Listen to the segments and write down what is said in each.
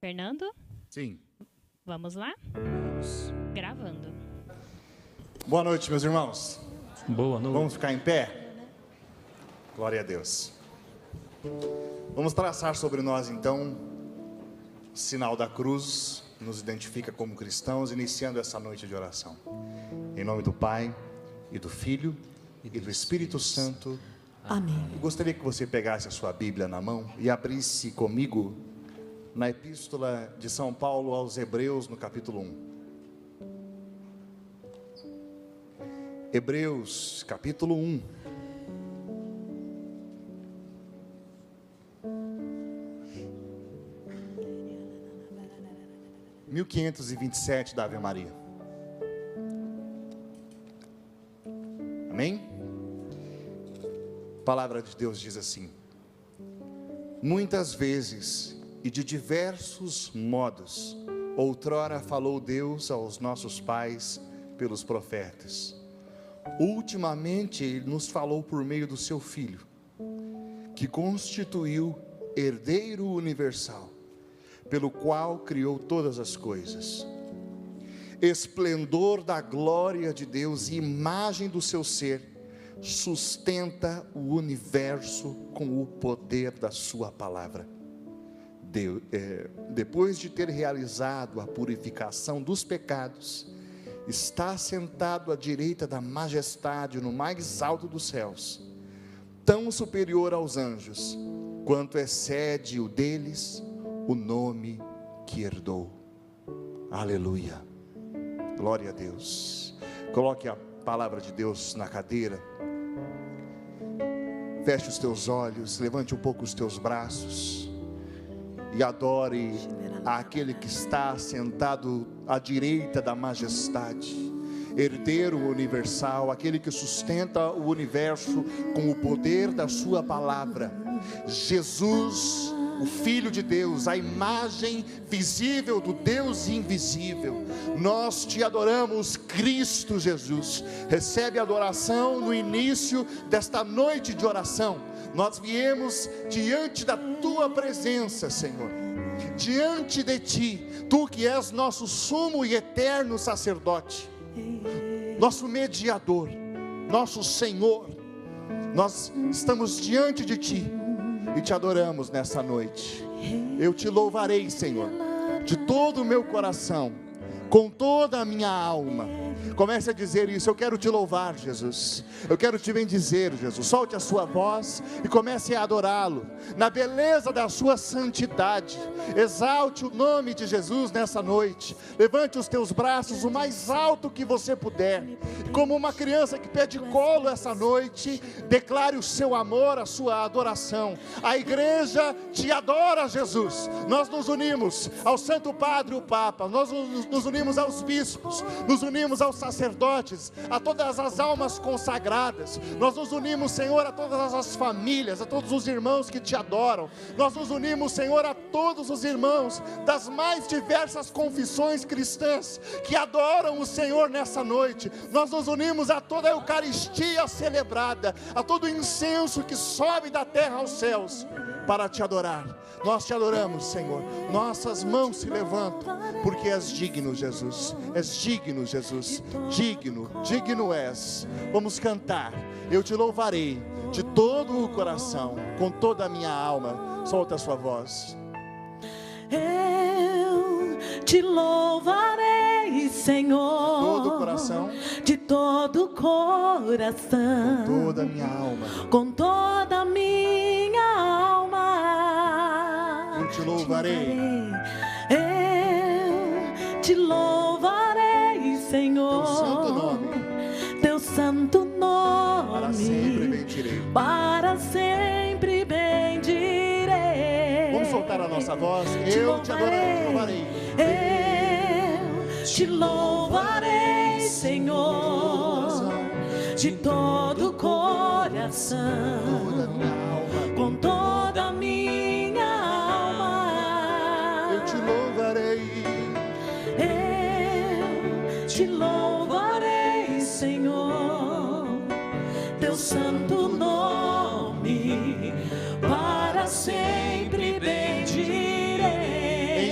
Fernando? Sim. Vamos lá? Vamos. Gravando. Boa noite, meus irmãos. Boa noite. Vamos ficar em pé? Glória a Deus. Vamos traçar sobre nós, então, o sinal da cruz, nos identifica como cristãos, iniciando essa noite de oração. Em nome do Pai, e do Filho, e do Espírito Santo. Amém. Eu gostaria que você pegasse a sua Bíblia na mão e abrisse comigo na Epístola de São Paulo aos Hebreus, no capítulo 1. Hebreus, capítulo 1. – 1527 da Ave Maria. Amém? A palavra de Deus diz assim: muitas vezes e de diversos modos, outrora falou Deus aos nossos pais pelos profetas. Ultimamente Ele nos falou por meio do seu Filho, que constituiu herdeiro universal, pelo qual criou todas as coisas. Esplendor da glória de Deus e imagem do seu ser, sustenta o universo com o poder da sua palavra. Depois de ter realizado a purificação dos pecados, está sentado à direita da majestade no mais alto dos céus, tão superior aos anjos, quanto excede o deles o nome que herdou. Aleluia, glória a Deus. Coloque a palavra de Deus na cadeira, feche os teus olhos, levante um pouco os teus braços e adore aquele que está sentado à direita da majestade, herdeiro universal, aquele que sustenta o universo com o poder da sua palavra. Jesus, o Filho de Deus, a imagem visível do Deus invisível. Nós te adoramos, Cristo Jesus. Recebe a adoração no início desta noite de oração. Nós viemos diante da tua presença, Senhor, diante de ti, tu que és nosso sumo e eterno sacerdote, nosso mediador, nosso Senhor. Nós estamos diante de ti e te adoramos nessa noite. Eu te louvarei, Senhor, de todo o meu coração, com toda a minha alma. Comece a dizer isso: eu quero te louvar, Jesus, eu quero te bendizer, Jesus. Solte a sua voz e comece a adorá-lo, na beleza da sua santidade. Exalte o nome de Jesus nessa noite. Levante os teus braços o mais alto que você puder, como uma criança que pede colo essa noite. Declare o seu amor, a sua adoração. A igreja te adora, Jesus. Nós nos unimos ao Santo Padre, o Papa, nós nos unimos aos bispos, nos unimos aos sacerdotes, a todas as almas consagradas. Nós nos unimos, Senhor, a todas as famílias, a todos os irmãos que te adoram. Nós nos unimos, Senhor, a todos os irmãos das mais diversas confissões cristãs que adoram o Senhor nessa noite. Nós nos unimos a toda a Eucaristia celebrada, a todo o incenso que sobe da terra aos céus para te adorar. Nós te adoramos, Senhor. Nossas mãos se levantam, porque és digno, Jesus. És digno, Jesus. Digno, digno és. Vamos cantar. Eu te louvarei de todo o coração, com toda a minha alma. Solta a sua voz. Eu te louvarei, Senhor, De todo o coração, de todo o coração, com toda a minha alma. com toda a minha alma. Eu te louvarei. Eu te louvarei, Senhor, Teu santo nome, teu santo nome, para sempre bendirei. para sempre bendirei. Vamos soltar a nossa voz. Eu te adorarei, te louvarei. Eu te louvarei, Senhor, de todo o coração, Toda a minha alma. com toda a minha alma. Eu te louvarei. Eu te louvarei, Senhor, teu santo nome, para sempre bendirei.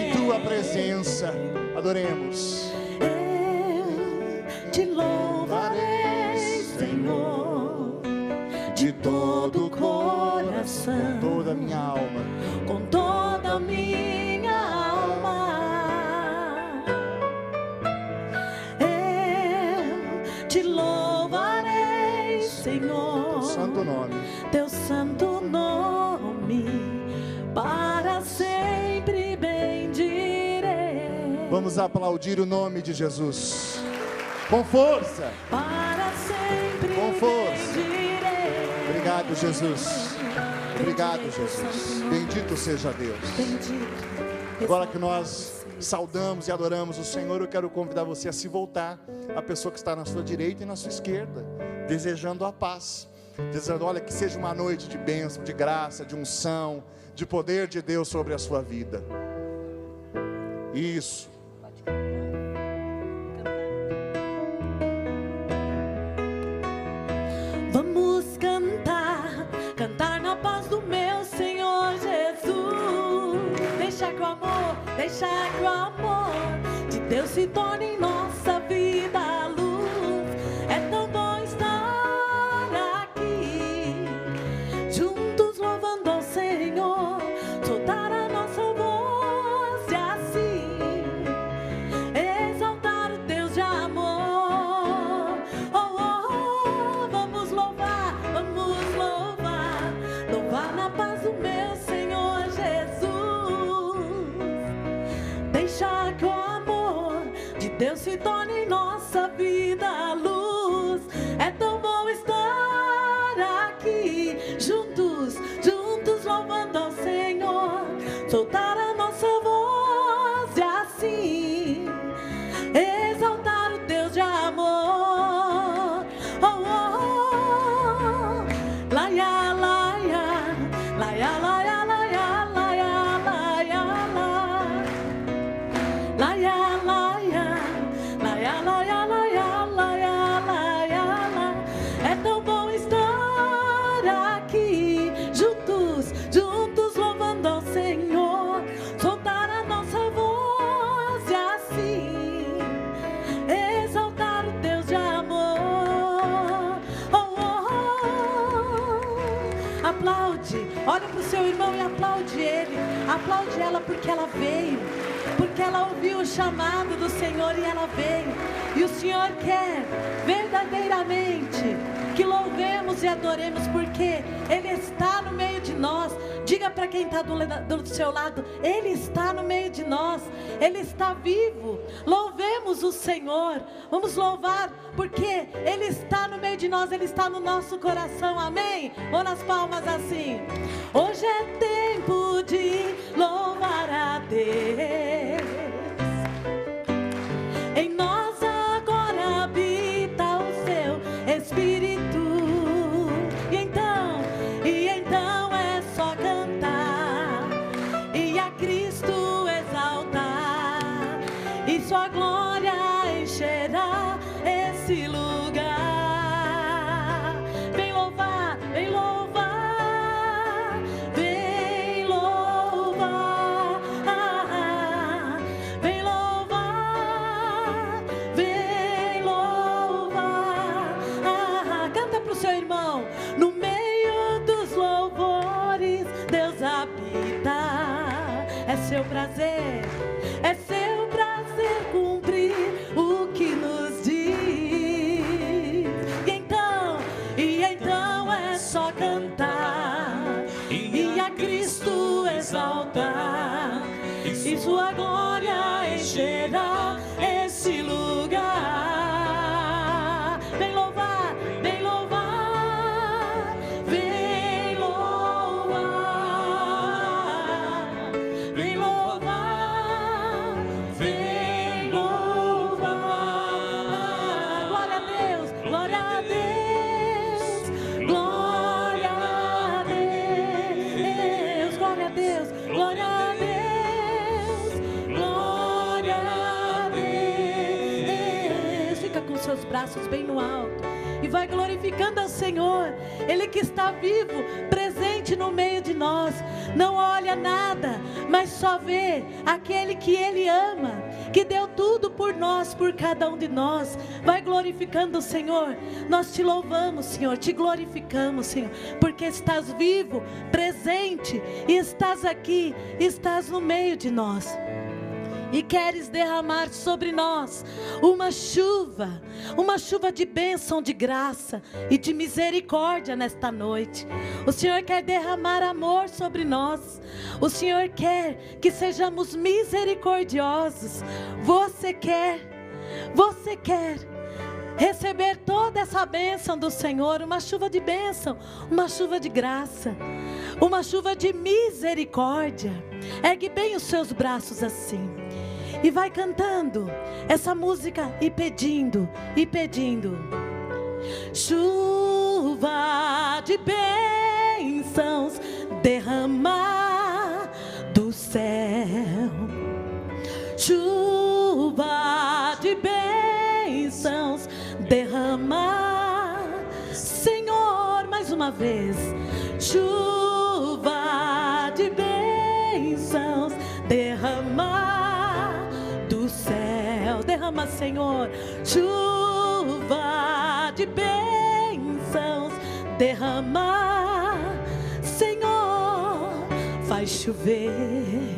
Em presença. Adoremos. Eu te louvarei, Senhor, de todo o coração, com toda a minha alma, com toda a minha alma. Eu te louvarei, Senhor, teu santo nome, teu santo nome, para sempre bendirei. Vamos aplaudir o nome de Jesus com força. Para sempre Com força. bendirei. Obrigado, Jesus. Obrigado, Jesus. Bendito seja Deus. Bendito. Agora que nós saudamos e adoramos o Senhor, eu quero convidar você a se voltar à pessoa que está na sua direita e na sua esquerda, desejando a paz, dizendo: olha, que seja uma noite de bênção, de graça, de unção, de poder de Deus sobre a sua vida. Isso. Vamos cantar, cantar na paz do meu Senhor Jesus. Deixa que o amor de Deus se torne em nossa vida a luz. É tão bom estar aqui, juntos louvando ao Senhor, soltar a nossa voz e assim exaltar o Deus de amor. Oh, oh, oh, vamos louvar, louvar na paz do meu Senhor Jesus. Deixa que o amor de Deus se torne em nossa vida a luz. É tão bom estar aqui, juntos louvando ao Senhor, soltar a nossa voz e assim exaltar o Deus de amor. Oh, oh, oh. Laia, laia, laia, laia, laia, laia, laia, laia, laia, laia, laia, laia, laia, laia. É tão bom estar aqui, juntos louvando ao Senhor, soltar a nossa voz e assim exaltar o Deus de amor. Oh, oh, oh. Aplaude, olha para o seu irmão e aplaude ele, aplaude ela porque ela veio, porque ela ouviu o chamado do Senhor e ela veio. E o Senhor quer verdadeiramente que louvemos e adoremos, porque Ele está no meio de nós. Diga para quem está do seu lado: Ele está no meio de nós, Ele está vivo. Louvemos o Senhor, vamos louvar, porque Ele está no meio de nós, Ele está no nosso coração, amém? Ou nas palmas assim. Hoje é tempo de louvar a Deus, em nós agora habita o seu Espírito. E então é só cantar e a Cristo exaltar, e sua glória encherá esse lugar. Vem louvar, vem louvar, vem louvar, vem louvar, vem louvar. Canta pro seu irmão: no meio dos louvores Deus habita. É seu prazer, é seu prazer cumprir o que nos diz. E então é só cantar e a Cristo exaltar, e sua glória encherá esse lugar. Vem louvar, vem louvar, vem louvar, vem louvar, vem louvar. Glória a Deus, glória a Deus, glória a Deus, glória a Deus, glória a Deus, glória a Deus. Fica com seus braços bem no alto e vai glorificando ao Senhor, Ele que está vivo, presente no meio de nós. Não olha nada, mas só vê aquele que Ele ama, que deu tudo por nós, por cada um de nós. Vai glorificando o Senhor. Nós te louvamos, Senhor, te glorificamos, Senhor, porque estás vivo, presente, e estás aqui, estás no meio de nós. E queres derramar sobre nós uma chuva de bênção, de graça e de misericórdia nesta noite. O Senhor quer derramar amor sobre nós. O Senhor quer que sejamos misericordiosos. Você quer receber toda essa bênção do Senhor, uma chuva de bênção, uma chuva de graça, uma chuva de misericórdia. Ergue bem os seus braços assim e vai cantando essa música e pedindo, chuva de bênçãos derramar do céu, chuva de bênçãos derramar, Senhor, mais uma vez, chuva de bênçãos derramar do céu, derrama, Senhor, chuva de bênçãos derramar, Senhor, faz chover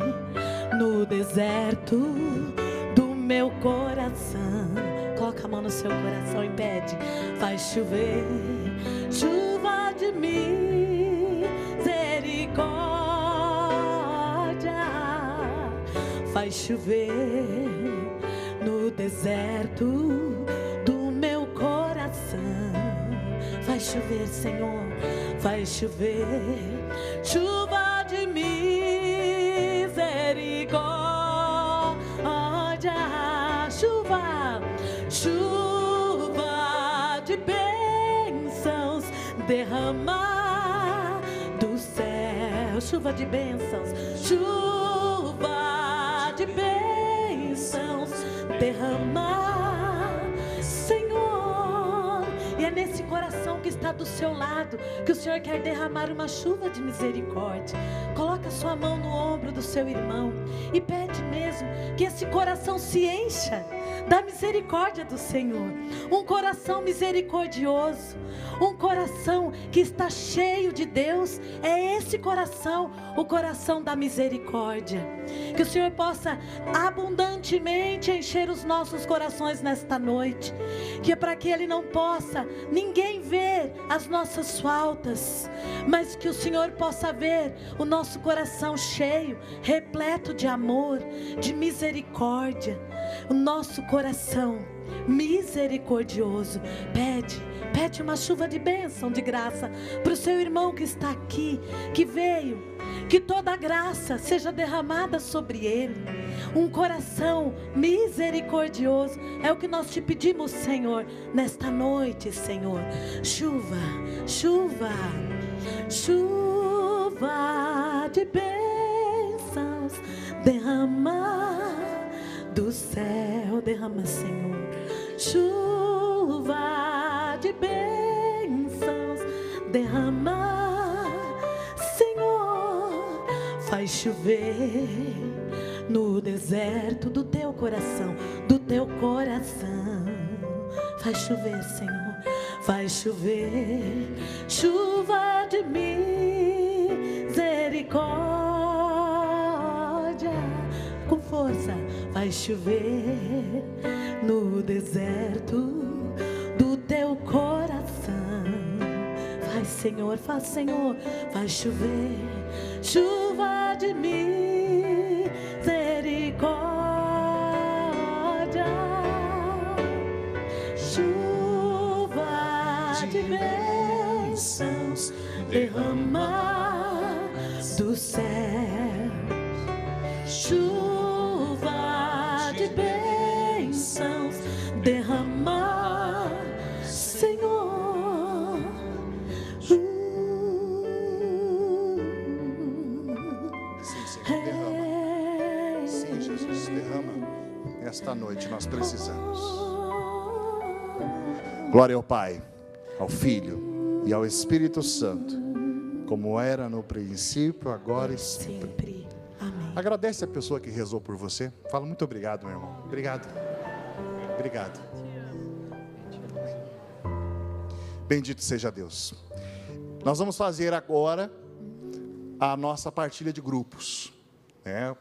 no deserto do meu coração. Coloca a mão no seu coração e pede, faz chover, chuva de misericórdia, faz chover no deserto do meu coração. Faz chover, Senhor, faz chover, chuva de misericórdia, chuva de bênçãos derramar do céu, chuva de bênçãos, chuva de bênçãos derramar, Senhor. E é nesse coração que está do seu lado que o Senhor quer derramar uma chuva de misericórdia. Coloca sua mão no ombro do seu irmão e pede mesmo que esse coração se encha da misericórdia do Senhor. Um coração misericordioso, um coração que está cheio de Deus. É esse coração, o coração da misericórdia. Que o Senhor possa abundantemente encher os nossos corações nesta noite, que é para que Ele não possa ninguém ver as nossas faltas, mas que o Senhor possa ver o nosso coração cheio, repleto de amor, de misericórdia. O nosso coração misericordioso. Pede uma chuva de bênção, de graça para o seu irmão que está aqui, que veio. Que toda a graça seja derramada sobre ele. Um coração misericordioso. É o que nós te pedimos, Senhor, nesta noite, Senhor. Chuva de bênçãos derramar do céu, derrama, Senhor, chuva de bênçãos derramar, Senhor, faz chover no deserto do teu coração, faz chover, Senhor, faz chover, chuva de misericórdia, com força, vai chover no deserto do teu coração. Faz, Senhor, faz chover, chuva de misericórdia, chuva de bênçãos derramar do céu, chuva de bênçãos derramar, Senhor. Sim, Senhor, derrama. Sim, Jesus, derrama. Esta noite nós precisamos. Glória ao Pai, ao Filho e ao Espírito Santo, como era no princípio, agora e sempre. Amém. Agradece a pessoa que rezou por você. Fala muito obrigado, meu irmão. Obrigado. Obrigado. Bendito seja Deus. Nós vamos fazer agora a nossa partilha de grupos, né?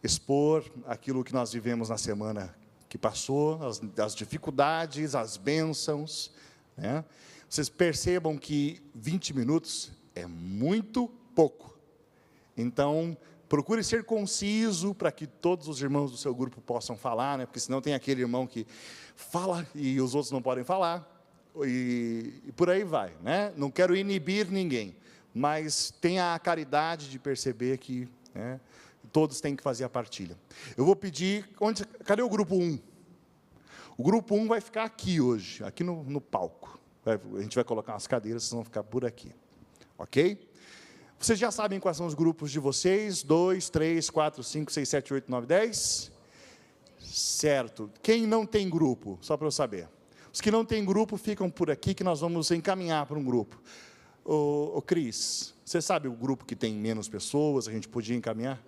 Expor aquilo que nós vivemos na semana que passou, as dificuldades, as bênçãos, né? Vocês percebam que 20 minutos é muito pouco. Então, procure ser conciso para que todos os irmãos do seu grupo possam falar, né? Porque senão tem aquele irmão que fala e os outros não podem falar. E por aí vai, né? Não quero inibir ninguém, mas tenha a caridade de perceber que, né, todos têm que fazer a partilha. Eu vou pedir, cadê o grupo 1? O grupo 1 vai ficar aqui hoje, aqui no palco. A gente vai colocar umas cadeiras, vocês vão ficar por aqui, ok? Vocês já sabem quais são os grupos de vocês? 2, 3, 4, 5, 6, 7, 8, 9, 10? Certo. Quem não tem grupo? Só para eu saber. Os que não têm grupo ficam por aqui, que nós vamos encaminhar para um grupo. Ô Cris, você sabe o grupo que tem menos pessoas, a gente podia encaminhar?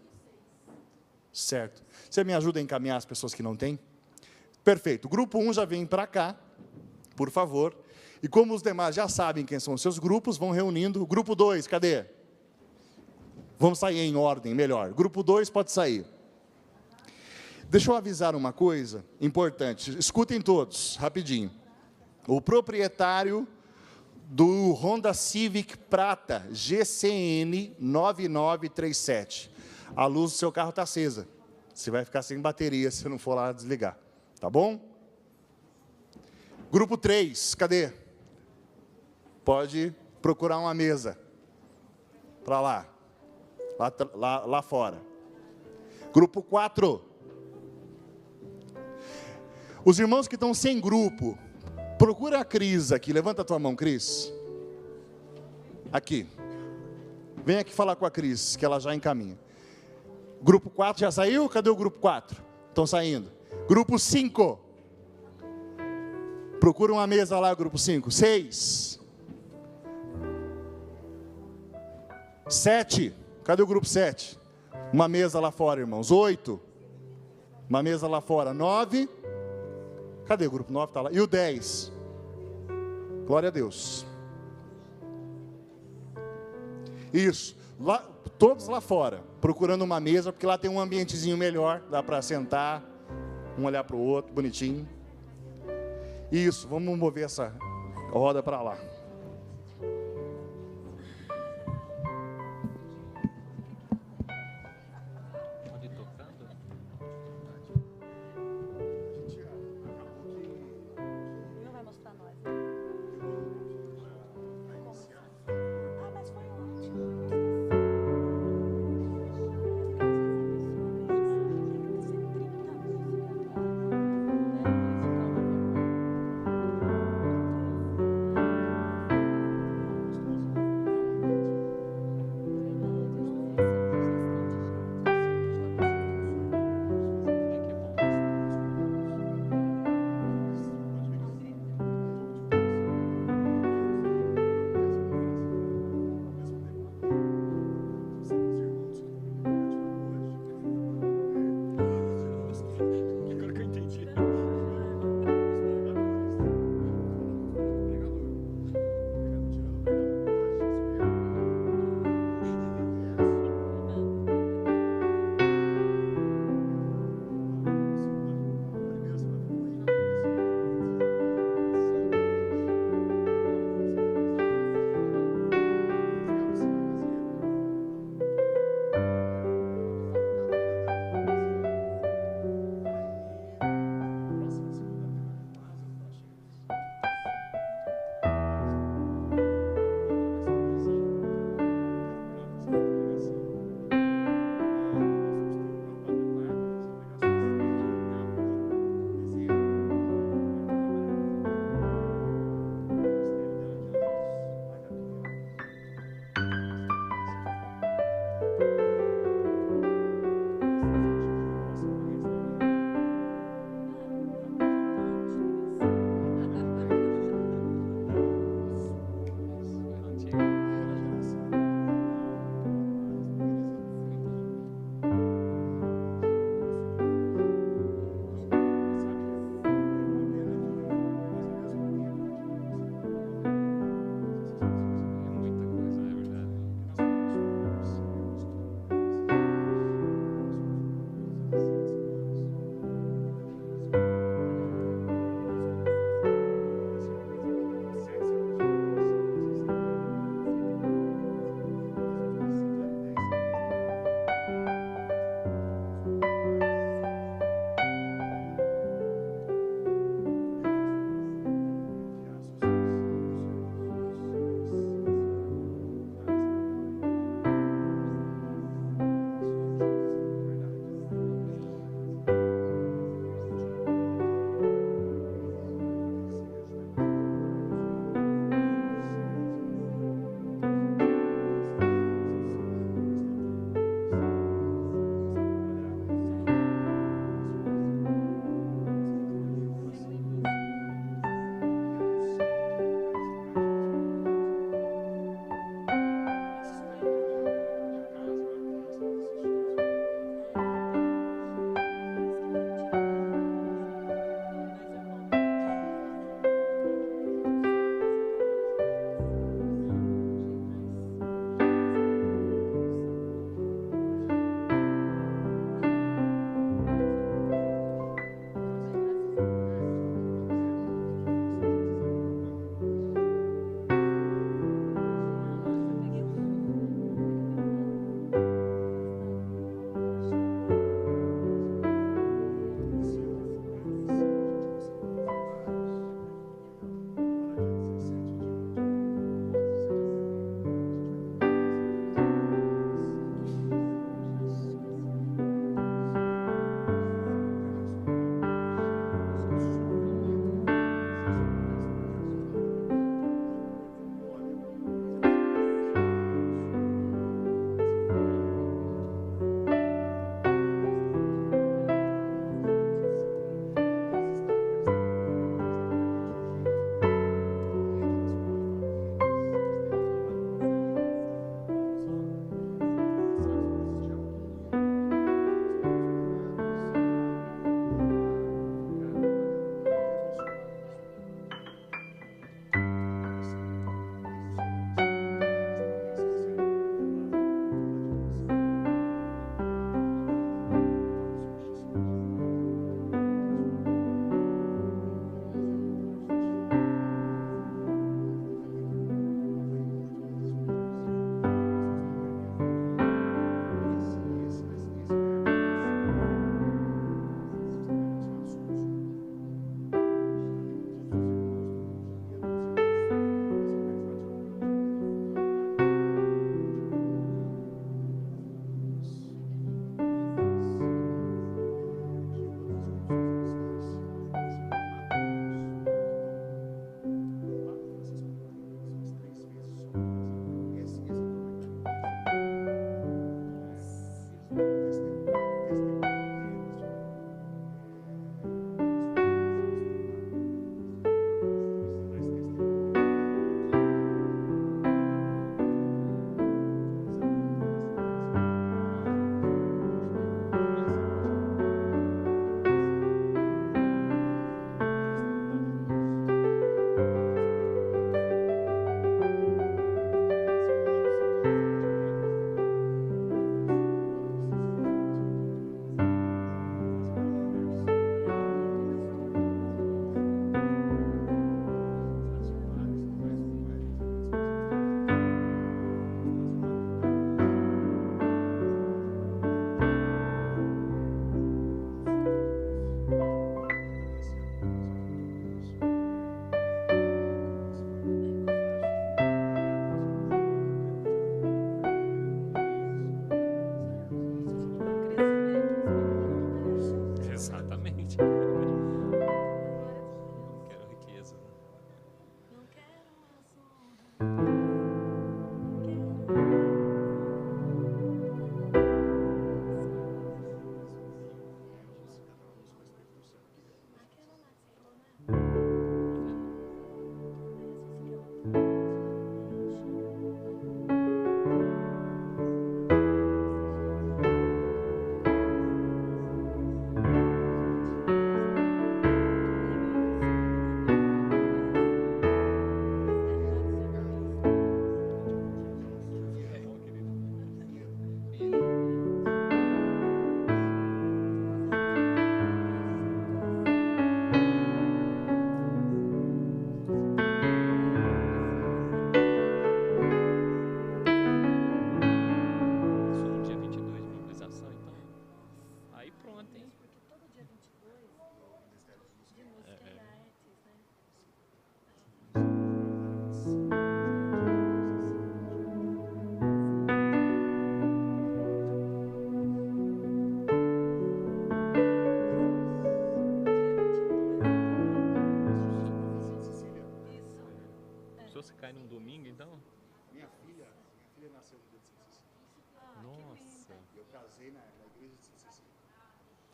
Certo. Você me ajuda a encaminhar as pessoas que não têm? Perfeito. O grupo 1 já vem para cá, por favor. E como os demais já sabem quem são os seus grupos, vão reunindo. O grupo 2, cadê? Vamos sair em ordem, melhor. Grupo 2 pode sair. Deixa eu avisar uma coisa importante. Escutem todos, rapidinho. O proprietário do Honda Civic Prata GCN 9937. A luz do seu carro está acesa. Você vai ficar sem bateria se não for lá desligar. Tá bom? Grupo 3, cadê? Pode procurar uma mesa. Para lá fora. Grupo 4. Os irmãos que estão sem grupo, procura a Cris aqui. Levanta a tua mão, Cris. Aqui. Vem aqui falar com a Cris, que ela já encaminha. Grupo 4 já saiu? Cadê o grupo 4? Estão saindo. Grupo 5. Procura uma mesa lá, grupo 5. 6. 7. Cadê o grupo 7? Uma mesa lá fora, irmãos. 8. Uma mesa lá fora. 9. Cadê o grupo 9? Está lá. E o 10? Glória a Deus. Isso. Lá, todos lá fora, procurando uma mesa, porque lá tem um ambientezinho melhor, dá para sentar, um olhar para o outro, bonitinho. Isso, vamos mover essa roda para lá.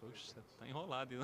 Poxa, tá enrolado. Hein?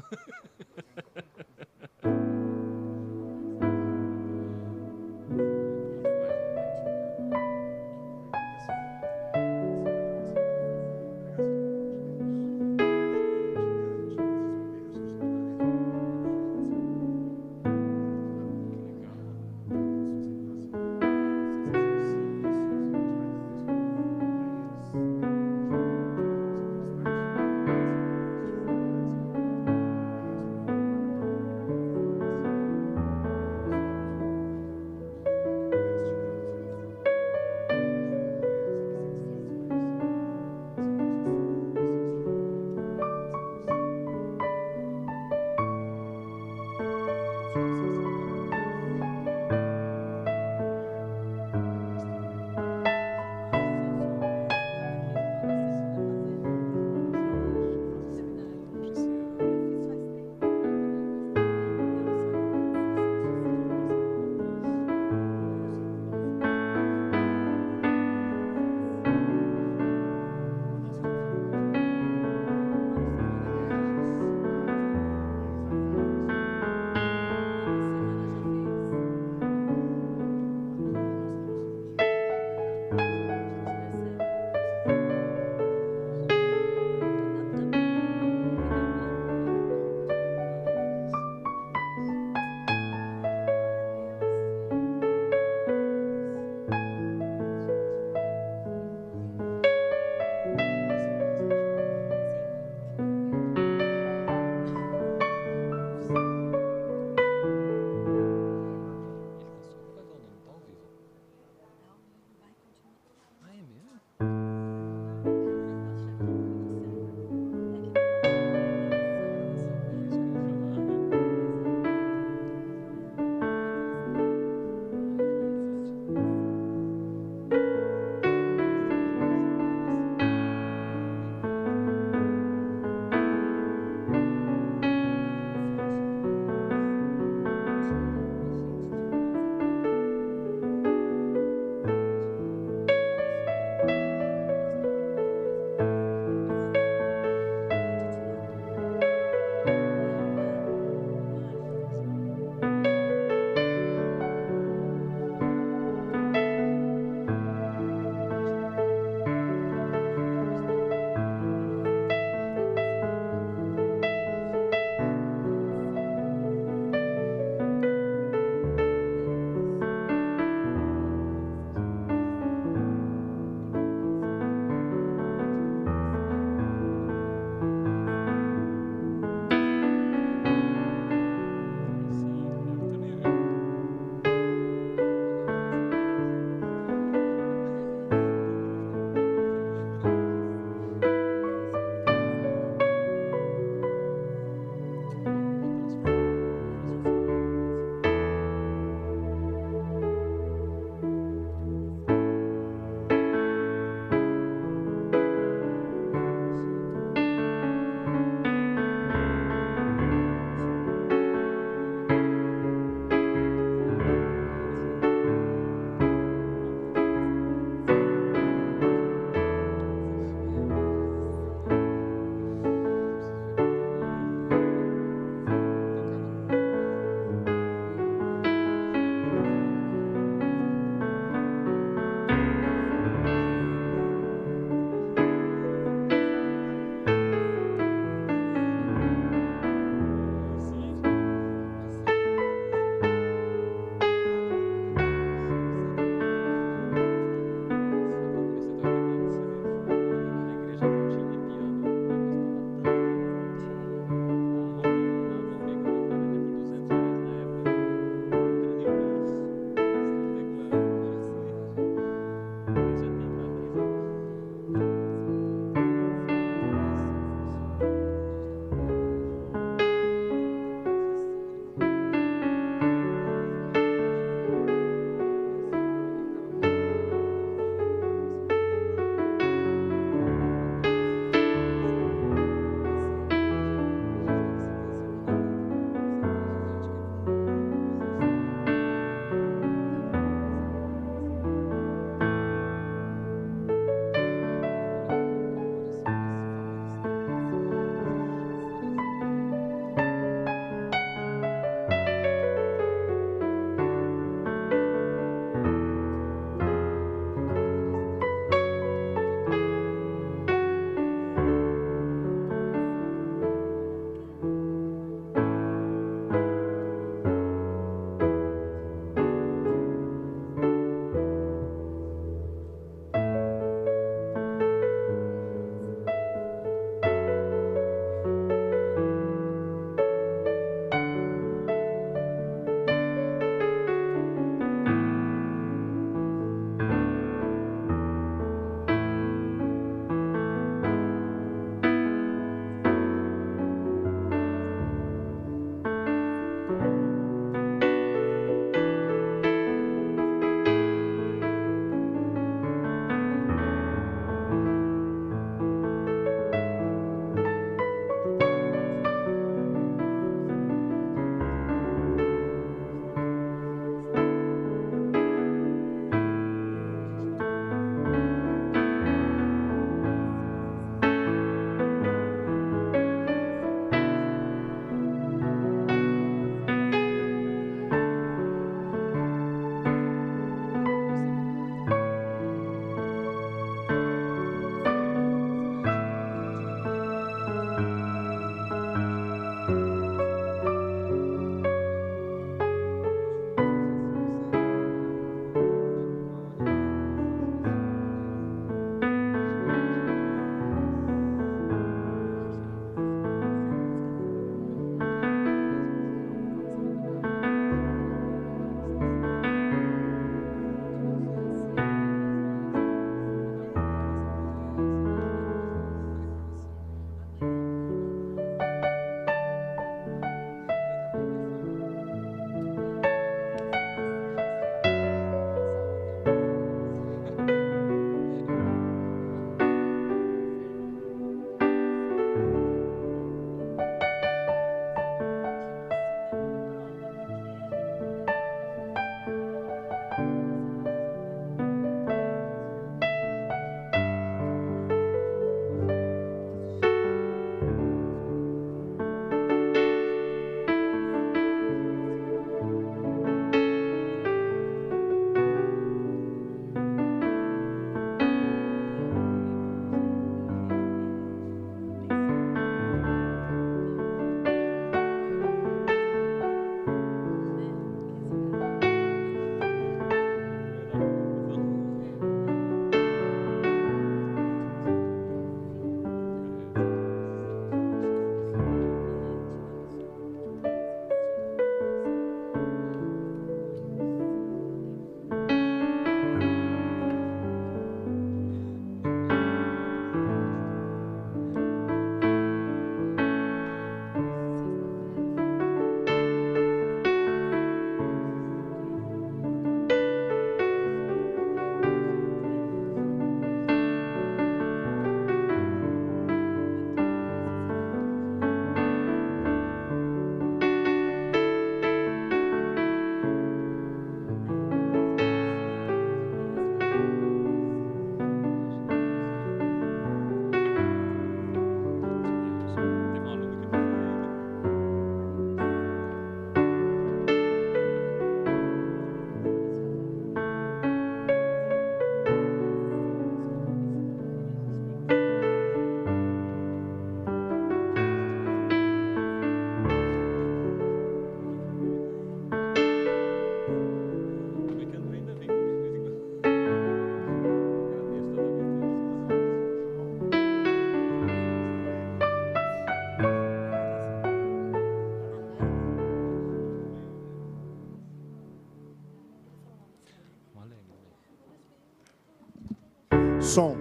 Som.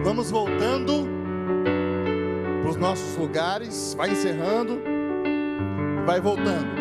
Vamos voltando para os nossos lugares. Vai encerrando. Vai voltando.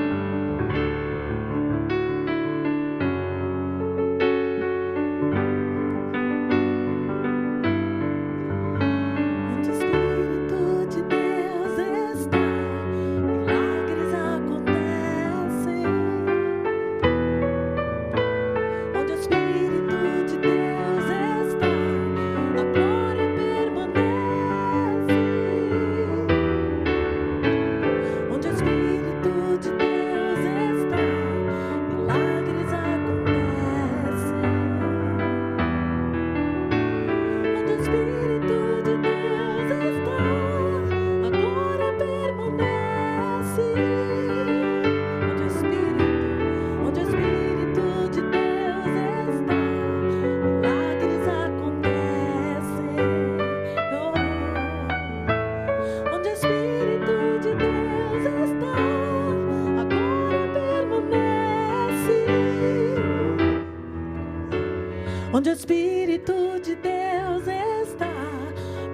Onde o Espírito de Deus está,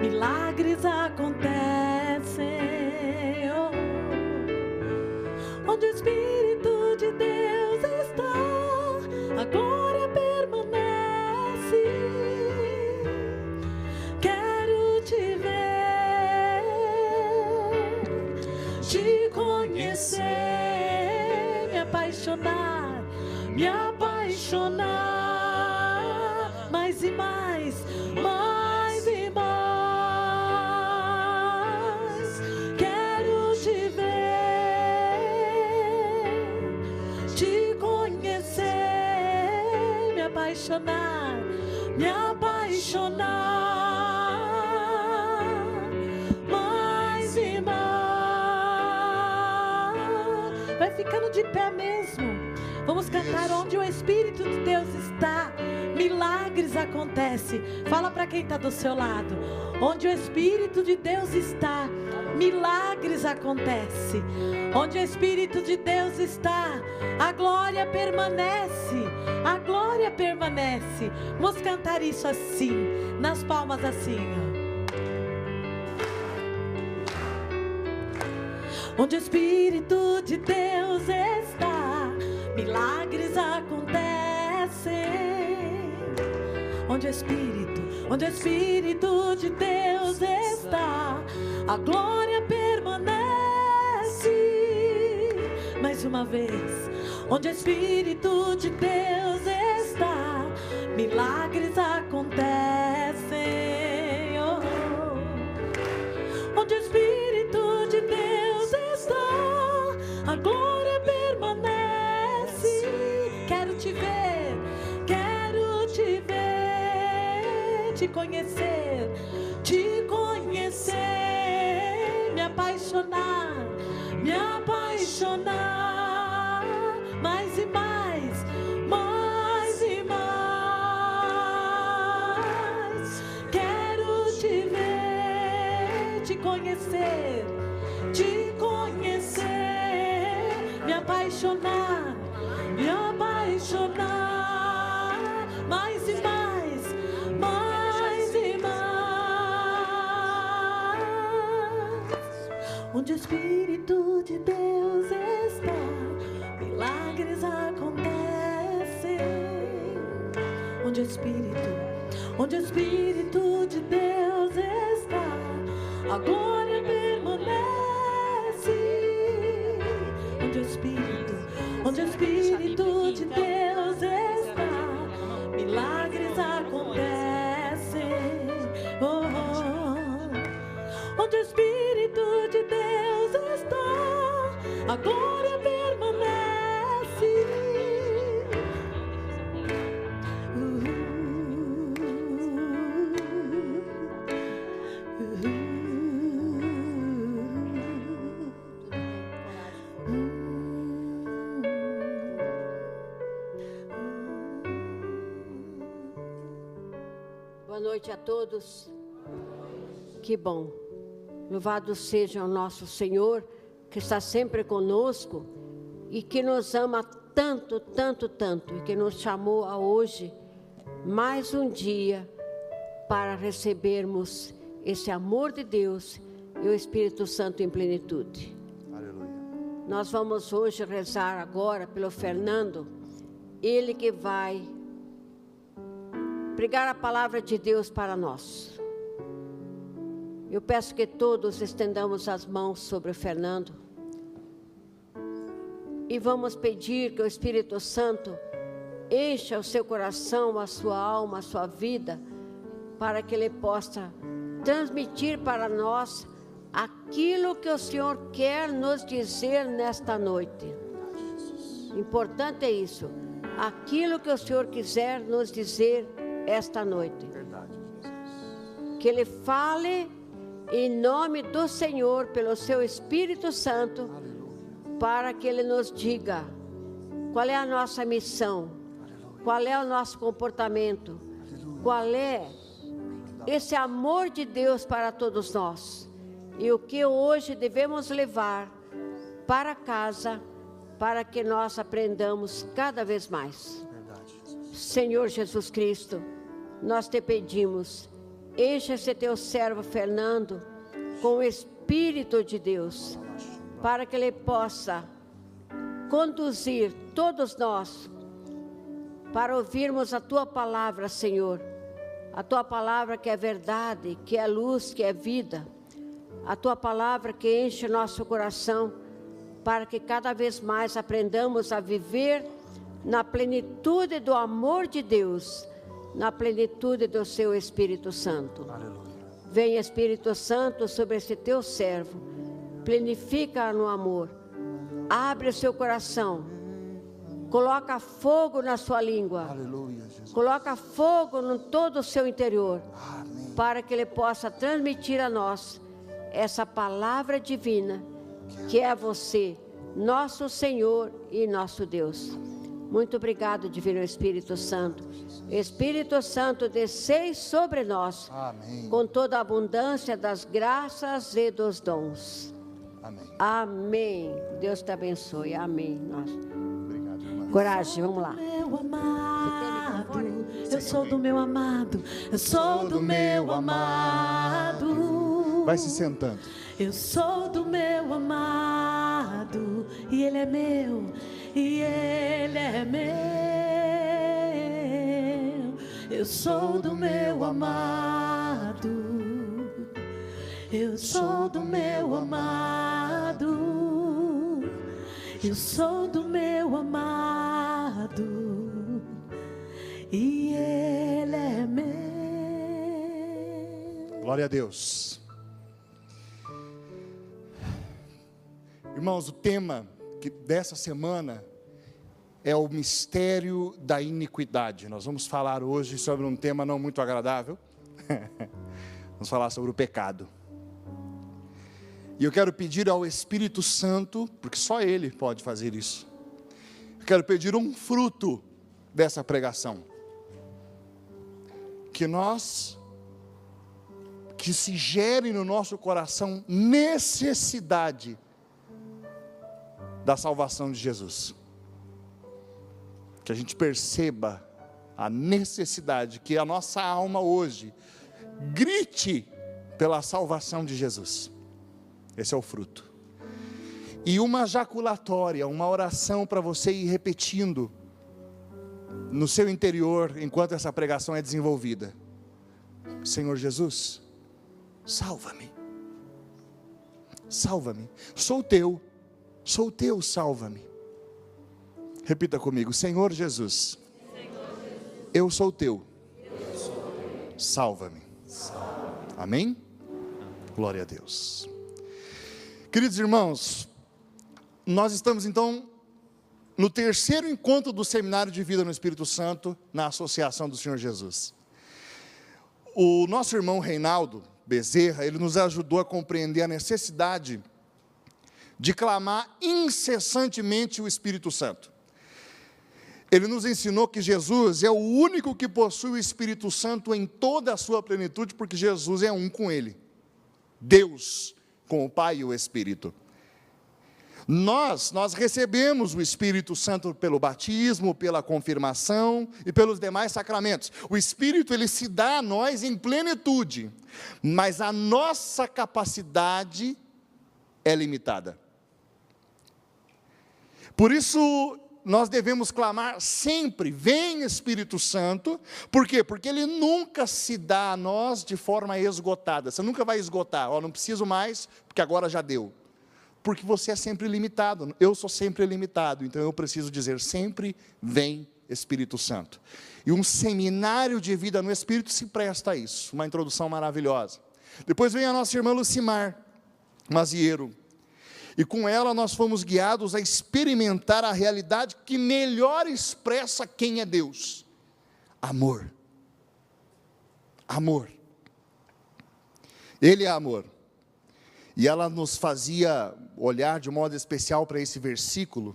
milagres acontecem. Onde o Espírito de Deus está, a glória permanece. Quero te ver, te conhecer, me apaixonar, me apaixonar. Mais e mais, mais e mais. Quero te ver, te conhecer, me apaixonar, me apaixonar. Mais e mais. Vai ficando de pé mesmo. Vamos cantar onde o Espírito de Deus está. Milagres acontecem. Fala para quem está do seu lado. Onde o Espírito de Deus está, milagres acontecem. Onde o Espírito de Deus está, a glória permanece. A glória permanece. Vamos cantar isso assim, nas palmas assim, ó. Onde o Espírito de Deus está, milagres acontecem. Onde o Espírito de Deus está, a glória permanece. Mais uma vez. Onde o Espírito de Deus está, milagres acontecem. Onde o Espírito de Deus está, a glória permanece. Quero te ver, quero te ver, te conhecer, me apaixonar, me apaixonar. Mais e mais, mais e mais. Quero te ver, te conhecer, me apaixonar, me apaixonar. Mais e mais, mais e mais. Onde o Espírito de Deus está, milagres acontecem. Onde o Espírito de Deus está, a glória permanece. Onde o Espírito de Deus está, milagres acontecem. Onde o Espírito de Deus está, a glória permanece. Boa noite a todos. Que bom. Louvado seja o nosso Senhor, que está sempre conosco e que nos ama tanto, tanto, tanto, e que nos chamou a hoje, mais um dia, para recebermos esse amor de Deus e o Espírito Santo em plenitude. Aleluia. Nós vamos hoje rezar agora pelo Fernando, ele que vai pregar a palavra de Deus para nós. Eu peço que todos estendamos as mãos sobre o Fernando e vamos pedir que o Espírito Santo encha o seu coração, a sua alma, a sua vida, para que ele possa transmitir para nós aquilo que o Senhor quer nos dizer nesta noite. Importante é isso, aquilo que o Senhor quiser nos dizer esta noite. Que Ele fale em nome do Senhor, pelo seu Espírito Santo, para que Ele nos diga qual é a nossa missão, qual é o nosso comportamento, qual é esse amor de Deus para todos nós, e o que hoje devemos levar para casa, para que nós aprendamos cada vez mais. Senhor Jesus Cristo, nós te pedimos, enche esse teu servo Fernando com o Espírito de Deus, para que ele possa conduzir todos nós para ouvirmos a tua palavra, Senhor, a tua palavra que é verdade, que é luz, que é vida, a tua palavra que enche nosso coração, para que cada vez mais aprendamos a viver na plenitude do amor de Deus, na plenitude do seu Espírito Santo. Aleluia. Vem, Espírito Santo, sobre esse teu servo, plenifica no amor, abre o seu coração, coloca fogo na sua língua. Aleluia, Jesus. Coloca fogo em todo o seu interior. Amém. Para que ele possa transmitir a nós essa palavra divina, que é você, nosso Senhor e nosso Deus. Muito obrigado, Divino Espírito Santo. Espírito Santo, descei sobre nós. Amém. Com toda a abundância das graças e dos dons. Amém. Amém. Deus te abençoe. Amém. Nossa. Obrigado, irmã. Coragem, vamos lá. Meu amado, eu sou do meu amado, eu sou do meu amado. Vai se sentando. Eu sou do meu amado, e ele é meu, e ele é meu. Eu sou do meu amado, eu sou do meu amado, eu sou do meu amado, e ele é meu. Glória a Deus. Irmãos, o tema dessa semana é o mistério da iniquidade. Nós vamos falar hoje sobre um tema não muito agradável. Vamos falar sobre o pecado. E eu quero pedir ao Espírito Santo, porque só Ele pode fazer isso. Eu quero pedir um fruto dessa pregação. Que se gere no nosso coração necessidade da salvação de Jesus. Que a gente perceba a necessidade, que a nossa alma hoje grite pela salvação de Jesus. Esse é o fruto. E uma jaculatória, uma oração para você ir repetindo no seu interior, enquanto essa pregação é desenvolvida. Senhor Jesus, salva-me. Salva-me. Sou teu, salva-me. Repita comigo. Senhor Jesus, eu sou teu, salva-me. Amém? Glória a Deus. Queridos irmãos, nós estamos então no terceiro encontro do Seminário de Vida no Espírito Santo, na Associação do Senhor Jesus. O nosso irmão Reinaldo Bezerra, ele nos ajudou a compreender a necessidade de clamar incessantemente o Espírito Santo. Ele nos ensinou que Jesus é o único que possui o Espírito Santo em toda a sua plenitude, porque Jesus é um com ele. Deus com o Pai e o Espírito. Nós recebemos o Espírito Santo pelo batismo, pela confirmação e pelos demais sacramentos. O Espírito, ele se dá a nós em plenitude, mas a nossa capacidade é limitada. Por isso, nós devemos clamar sempre: vem Espírito Santo. Por quê? Porque ele nunca se dá a nós de forma esgotada. Você nunca vai esgotar: não preciso mais, porque agora já deu. Porque você é sempre limitado, eu sou sempre limitado, então eu preciso dizer sempre: vem Espírito Santo. E um seminário de vida no Espírito se presta a isso, uma introdução maravilhosa. Depois vem a nossa irmã Lucimar Mazieiro, e com ela nós fomos guiados a experimentar a realidade que melhor expressa quem é Deus: amor. Amor. Ele é amor. E ela nos fazia olhar de modo especial para esse versículo,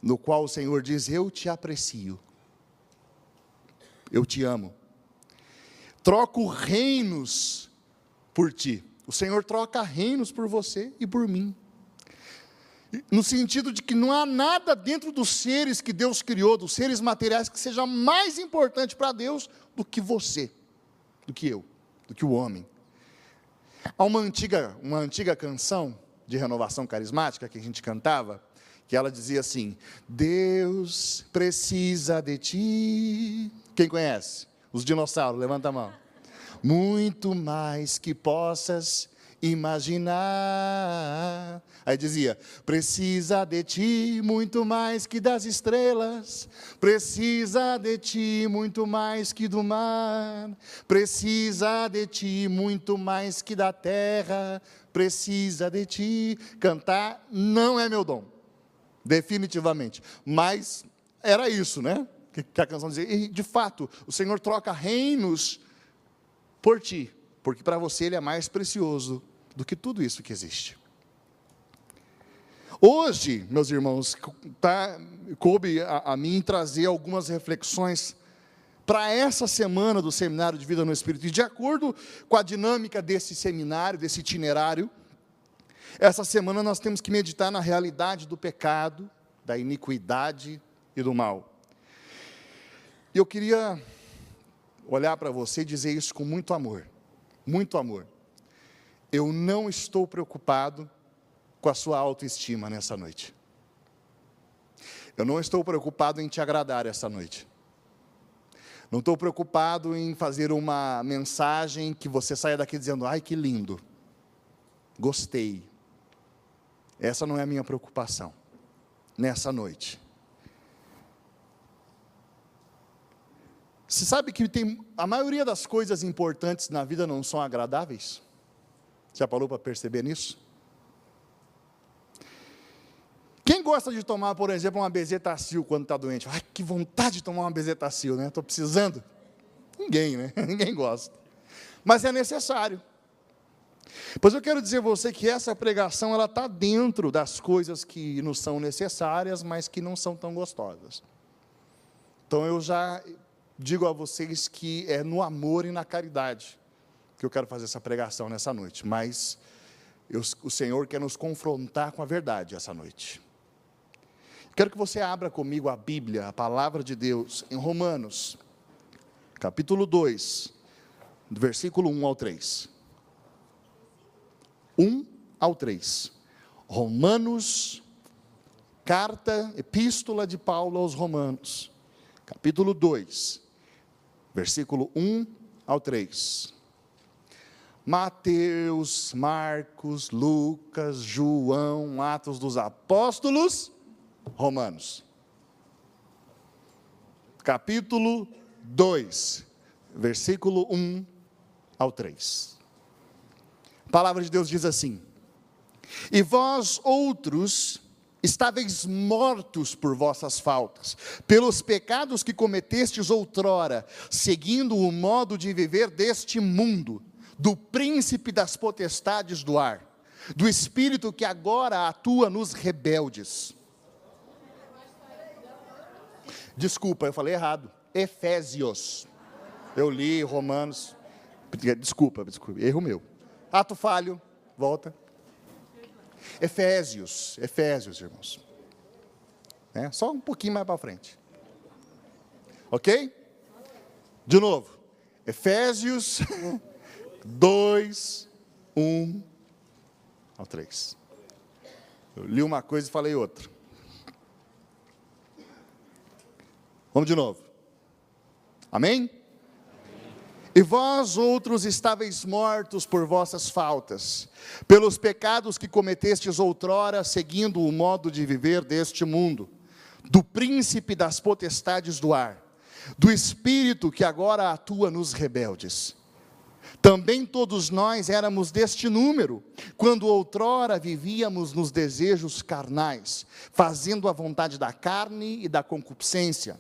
no qual o Senhor diz: eu te aprecio, eu te amo, troco reinos por ti. O Senhor troca reinos por você e por mim, no sentido de que não há nada dentro dos seres que Deus criou, dos seres materiais, que seja mais importante para Deus do que você, do que eu, do que o homem. Há uma antiga canção de renovação carismática que a gente cantava, que ela dizia assim: Deus precisa de ti. Quem conhece? Os dinossauros, levanta a mão. Muito mais que possas imaginar. Aí dizia: precisa de ti muito mais que das estrelas, precisa de ti muito mais que do mar, precisa de ti muito mais que da terra, precisa de ti. Cantar não é meu dom, definitivamente, mas era isso, né, que a canção dizia. E de fato, o Senhor troca reinos por ti, porque para você ele é mais precioso do que tudo isso que existe. Hoje, meus irmãos, coube a mim trazer algumas reflexões para essa semana do Seminário de Vida no Espírito. E de acordo com a dinâmica desse seminário, desse itinerário, essa semana nós temos que meditar na realidade do pecado, da iniquidade e do mal. E eu queria olhar para você e dizer isso com muito amor, muito amor. Eu não estou preocupado com a sua autoestima nessa noite. Eu não estou preocupado em te agradar essa noite. Não estou preocupado em fazer uma mensagem que você saia daqui dizendo: ai, que lindo, gostei. Essa não é a minha preocupação nessa noite. Você sabe que a maioria das coisas importantes na vida não são agradáveis? Já parou para perceber nisso? Quem gosta de tomar, por exemplo, uma Bezetacil quando está doente? Ai, que vontade de tomar uma Bezetacil, né? Estou precisando. Ninguém, né? Ninguém gosta. Mas é necessário. Pois eu quero dizer a você que essa pregação, ela está dentro das coisas que nos são necessárias, mas que não são tão gostosas. Então eu já digo a vocês que é no amor e na caridade que eu quero fazer essa pregação nessa noite. Mas o Senhor quer nos confrontar com a verdade essa noite. Quero que você abra comigo a Bíblia, a palavra de Deus, em Romanos, capítulo 2, do versículo 1 ao 3. 1 ao 3. Romanos, carta, epístola de Paulo aos Romanos, capítulo 2, versículo 1 ao 3. Mateus, Marcos, Lucas, João, Atos dos Apóstolos, Romanos. Capítulo 2, versículo 1 ao 3. A palavra de Deus diz assim: e vós outros estáveis mortos por vossas faltas, pelos pecados que cometestes outrora, seguindo o modo de viver deste mundo, do príncipe das potestades do ar, do espírito que agora atua nos rebeldes. Desculpa, eu falei errado. Efésios. Eu li Romanos. Desculpa, erro meu. Ato falho, volta. Efésios, irmãos. Só um pouquinho mais para frente. Ok? De novo. Efésios 2, 1 ao 3. Eu li uma coisa e falei outra. Vamos de novo. Amém? E vós outros estáveis mortos por vossas faltas, pelos pecados que cometestes outrora, seguindo o modo de viver deste mundo, do príncipe das potestades do ar, do espírito que agora atua nos rebeldes. Também todos nós éramos deste número, quando outrora vivíamos nos desejos carnais, fazendo a vontade da carne e da concupiscência.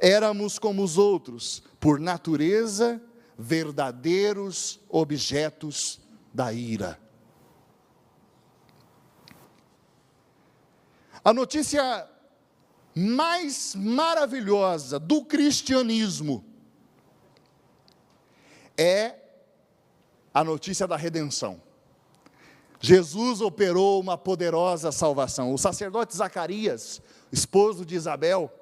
Éramos como os outros, por natureza, verdadeiros objetos da ira. A notícia mais maravilhosa do cristianismo é a notícia da redenção. Jesus operou uma poderosa salvação. O sacerdote Zacarias, esposo de Isabel,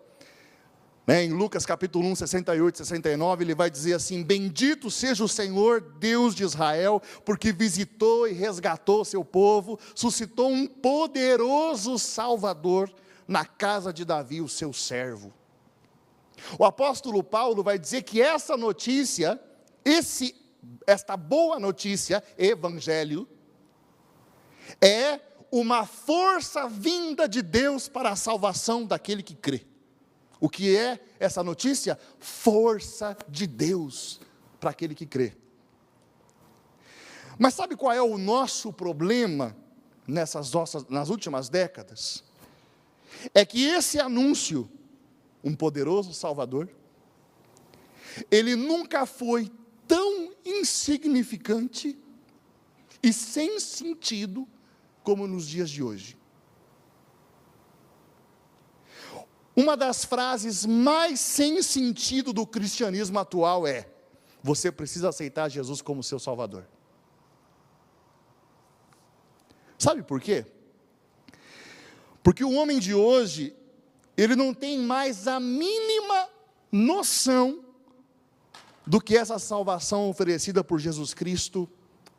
em Lucas capítulo 1, 68 e 69, ele vai dizer assim: bendito seja o Senhor, Deus de Israel, porque visitou e resgatou seu povo, suscitou um poderoso Salvador na casa de Davi, o seu servo. O apóstolo Paulo vai dizer que essa notícia, esta boa notícia, evangelho, é uma força vinda de Deus para a salvação daquele que crê. O que é essa notícia? Força de Deus para aquele que crê. Mas sabe qual é o nosso problema nas últimas décadas? É que esse anúncio, um poderoso Salvador, ele nunca foi tão insignificante e sem sentido como nos dias de hoje. Uma das frases mais sem sentido do cristianismo atual é: você precisa aceitar Jesus como seu Salvador. Sabe por quê? Porque o homem de hoje, ele não tem mais a mínima noção do que essa salvação oferecida por Jesus Cristo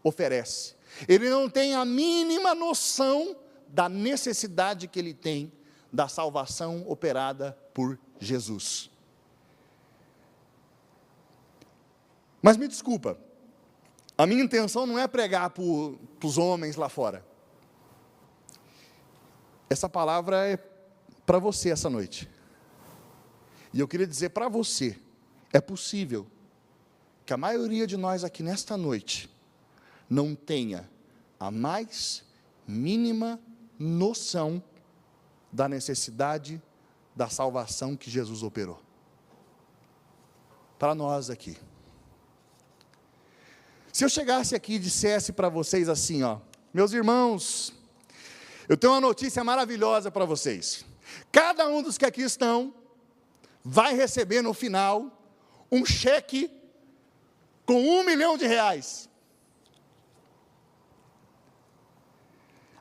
oferece. Ele não tem a mínima noção da necessidade que ele tem da salvação operada por Jesus. Mas me desculpa, a minha intenção não é pregar para os homens lá fora. Essa palavra é para você essa noite. E eu queria dizer para você, é possível que a maioria de nós aqui nesta noite não tenha a mais mínima noção da necessidade da salvação que Jesus operou. Para nós aqui. Se eu chegasse aqui e dissesse para vocês assim, meus irmãos, eu tenho uma notícia maravilhosa para vocês. Cada um dos que aqui estão vai receber no final um cheque com R$1 milhão.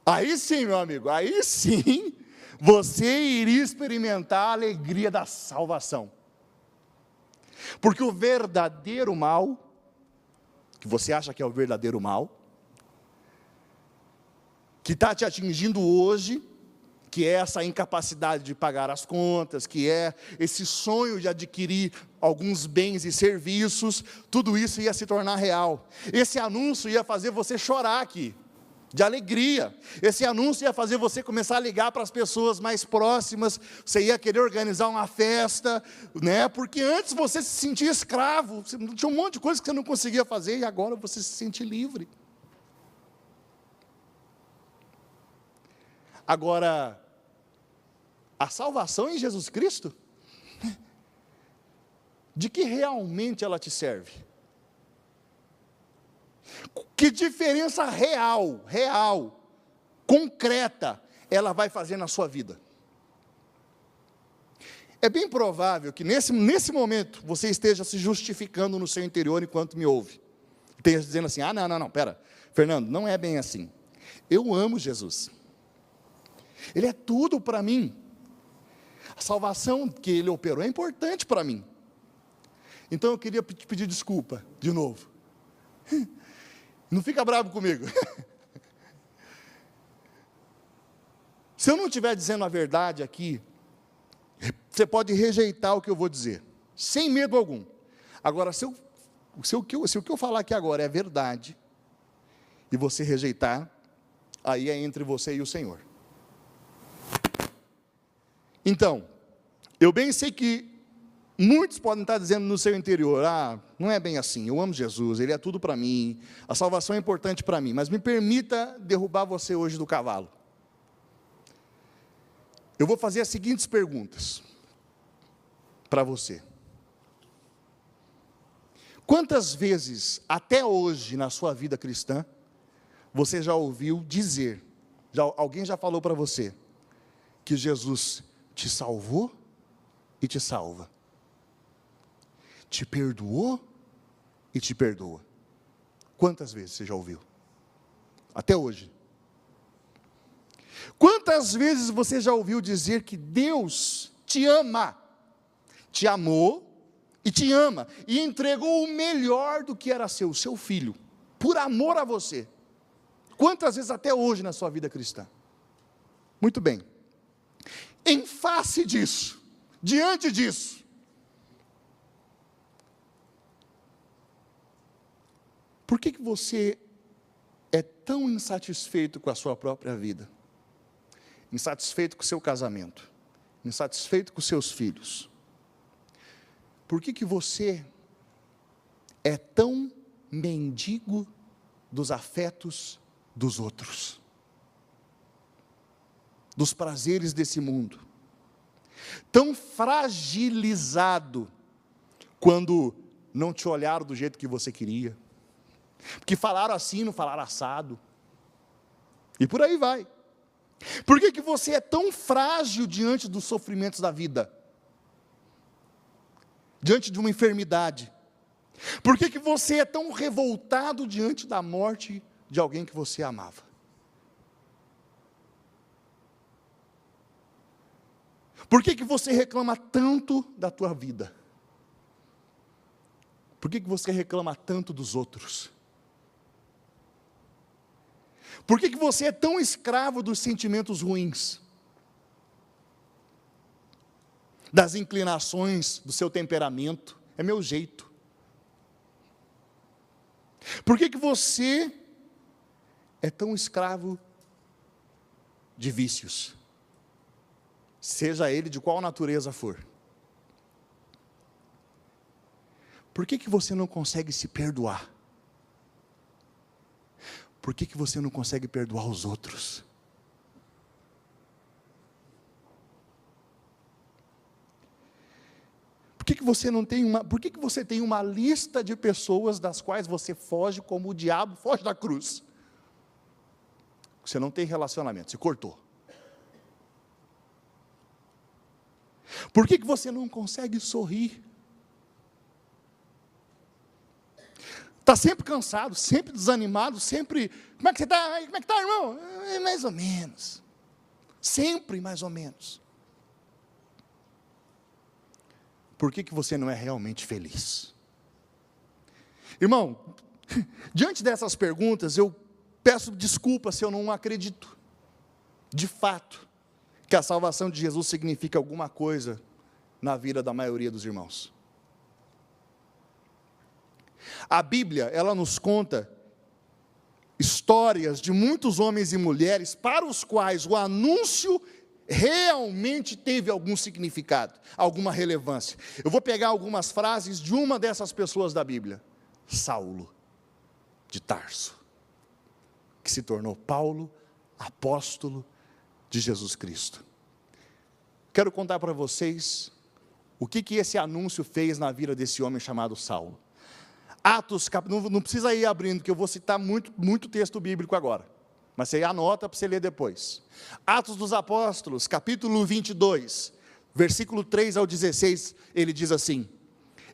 Aí sim, meu amigo, aí sim você iria experimentar a alegria da salvação. Porque o verdadeiro mal, que você acha que é o verdadeiro mal, que está te atingindo hoje, que é essa incapacidade de pagar as contas, que é esse sonho de adquirir alguns bens e serviços, tudo isso ia se tornar real. Esse anúncio ia fazer você chorar aqui, de alegria. Esse anúncio ia fazer você começar a ligar para as pessoas mais próximas, você ia querer organizar uma festa, porque antes você se sentia escravo, tinha um monte de coisa que você não conseguia fazer, e agora você se sente livre. Agora, a salvação em Jesus Cristo, de que realmente ela te serve? Que diferença real, concreta, ela vai fazer na sua vida? É bem provável que nesse momento você esteja se justificando no seu interior enquanto me ouve. Esteja dizendo assim, não, pera, Fernando, não é bem assim. Eu amo Jesus. Ele é tudo para mim. A salvação que Ele operou é importante para mim. Então eu queria te pedir desculpa, de novo. Não fica bravo comigo. Se eu não estiver dizendo a verdade aqui, você pode rejeitar o que eu vou dizer, sem medo algum. Agora, se o que eu falar aqui agora é verdade, e você rejeitar, aí é entre você e o Senhor. Então, eu bem sei que muitos podem estar dizendo no seu interior, não é bem assim, eu amo Jesus, Ele é tudo para mim, a salvação é importante para mim, mas me permita derrubar você hoje do cavalo. Eu vou fazer as seguintes perguntas para você. Quantas vezes, até hoje, na sua vida cristã, você já ouviu dizer, alguém já falou para você, que Jesus te salvou e te salva? Te perdoou e te perdoa? Quantas vezes você já ouviu? Até hoje. Quantas vezes você já ouviu dizer que Deus te ama, te amou e te ama, e entregou o melhor do que era seu filho, por amor a você? Quantas vezes até hoje na sua vida cristã? Muito bem. Em face disso, diante disso, por que você é tão insatisfeito com a sua própria vida? Insatisfeito com o seu casamento? Insatisfeito com os seus filhos? Por que você é tão mendigo dos afetos dos outros? Dos prazeres desse mundo? Tão fragilizado quando não te olharam do jeito que você queria? Porque falaram assim, não falaram assado. E por aí vai. Por que você é tão frágil diante dos sofrimentos da vida? Diante de uma enfermidade? Por que você é tão revoltado diante da morte de alguém que você amava? Por que você reclama tanto da tua vida? Por que você reclama tanto dos outros? Por que você é tão escravo dos sentimentos ruins? Das inclinações do seu temperamento? É meu jeito. Por que você é tão escravo de vícios? Seja ele de qual natureza for. Por que você não consegue se perdoar? Por que você não consegue perdoar os outros? Por que você não tem por que você tem uma lista de pessoas das quais você foge como o diabo foge da cruz? Você não tem relacionamento, você cortou. Por que você não consegue sorrir? Está sempre cansado, sempre desanimado, sempre... Como é que você está? Como é que está, irmão? Mais ou menos. Sempre mais ou menos. Por que você não é realmente feliz? Irmão, diante dessas perguntas, eu peço desculpa se eu não acredito, de fato, que a salvação de Jesus significa alguma coisa na vida da maioria dos irmãos. A Bíblia, ela nos conta histórias de muitos homens e mulheres para os quais o anúncio realmente teve algum significado, alguma relevância. Eu vou pegar algumas frases de uma dessas pessoas da Bíblia. Saulo, de Tarso, que se tornou Paulo, apóstolo de Jesus Cristo. Quero contar para vocês o que esse anúncio fez na vida desse homem chamado Saulo. Atos, não precisa ir abrindo, que eu vou citar muito texto bíblico agora, mas você anota para você ler depois. Atos dos Apóstolos, capítulo 22, versículo 3 ao 16, ele diz assim: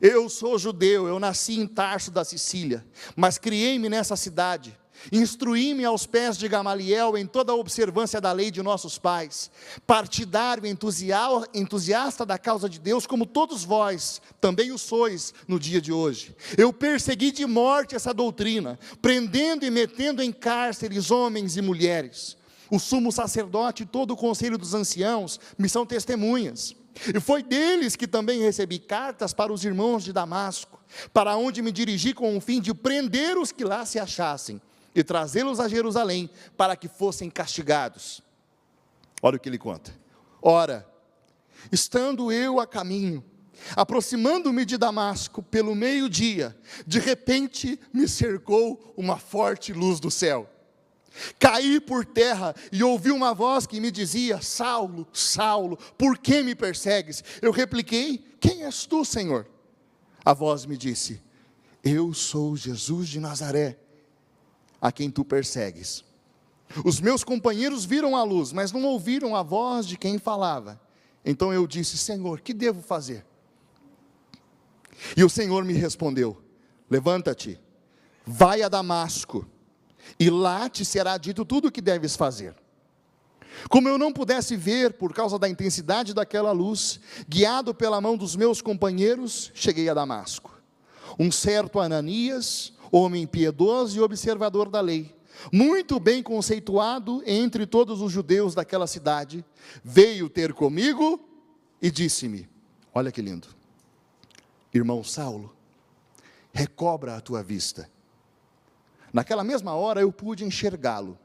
eu sou judeu, eu nasci em Tarso da Sicília, mas criei-me nessa cidade, Instruí-me aos pés de Gamaliel em toda a observância da lei de nossos pais, partidário, entusiasta da causa de Deus, como todos vós também o sois no dia de hoje. Eu persegui de morte essa doutrina, prendendo e metendo em cárceres homens e mulheres. O sumo sacerdote e todo o conselho dos anciãos me são testemunhas. E foi deles que também recebi cartas para os irmãos de Damasco, para onde me dirigi com o fim de prender os que lá se achassem, e trazê-los a Jerusalém, para que fossem castigados. Olha o que ele conta. Ora, estando eu a caminho, aproximando-me de Damasco, pelo meio-dia, de repente me cercou uma forte luz do céu. Caí por terra e ouvi uma voz que me dizia: Saulo, Saulo, por que me persegues? Eu repliquei: quem és tu, Senhor? A voz me disse: eu sou Jesus de Nazaré, a quem tu persegues. Os meus companheiros viram a luz, mas não ouviram a voz de quem falava. Então eu disse: Senhor, que devo fazer? E o Senhor me respondeu: levanta-te, vai a Damasco, e lá te será dito tudo o que deves fazer. Como eu não pudesse ver por causa da intensidade daquela luz, guiado pela mão dos meus companheiros, cheguei a Damasco. Um certo Ananias, homem piedoso e observador da lei, muito bem conceituado entre todos os judeus daquela cidade, veio ter comigo e disse-me: olha que lindo, irmão Saulo, recobra a tua vista. Naquela mesma hora eu pude enxergá-lo.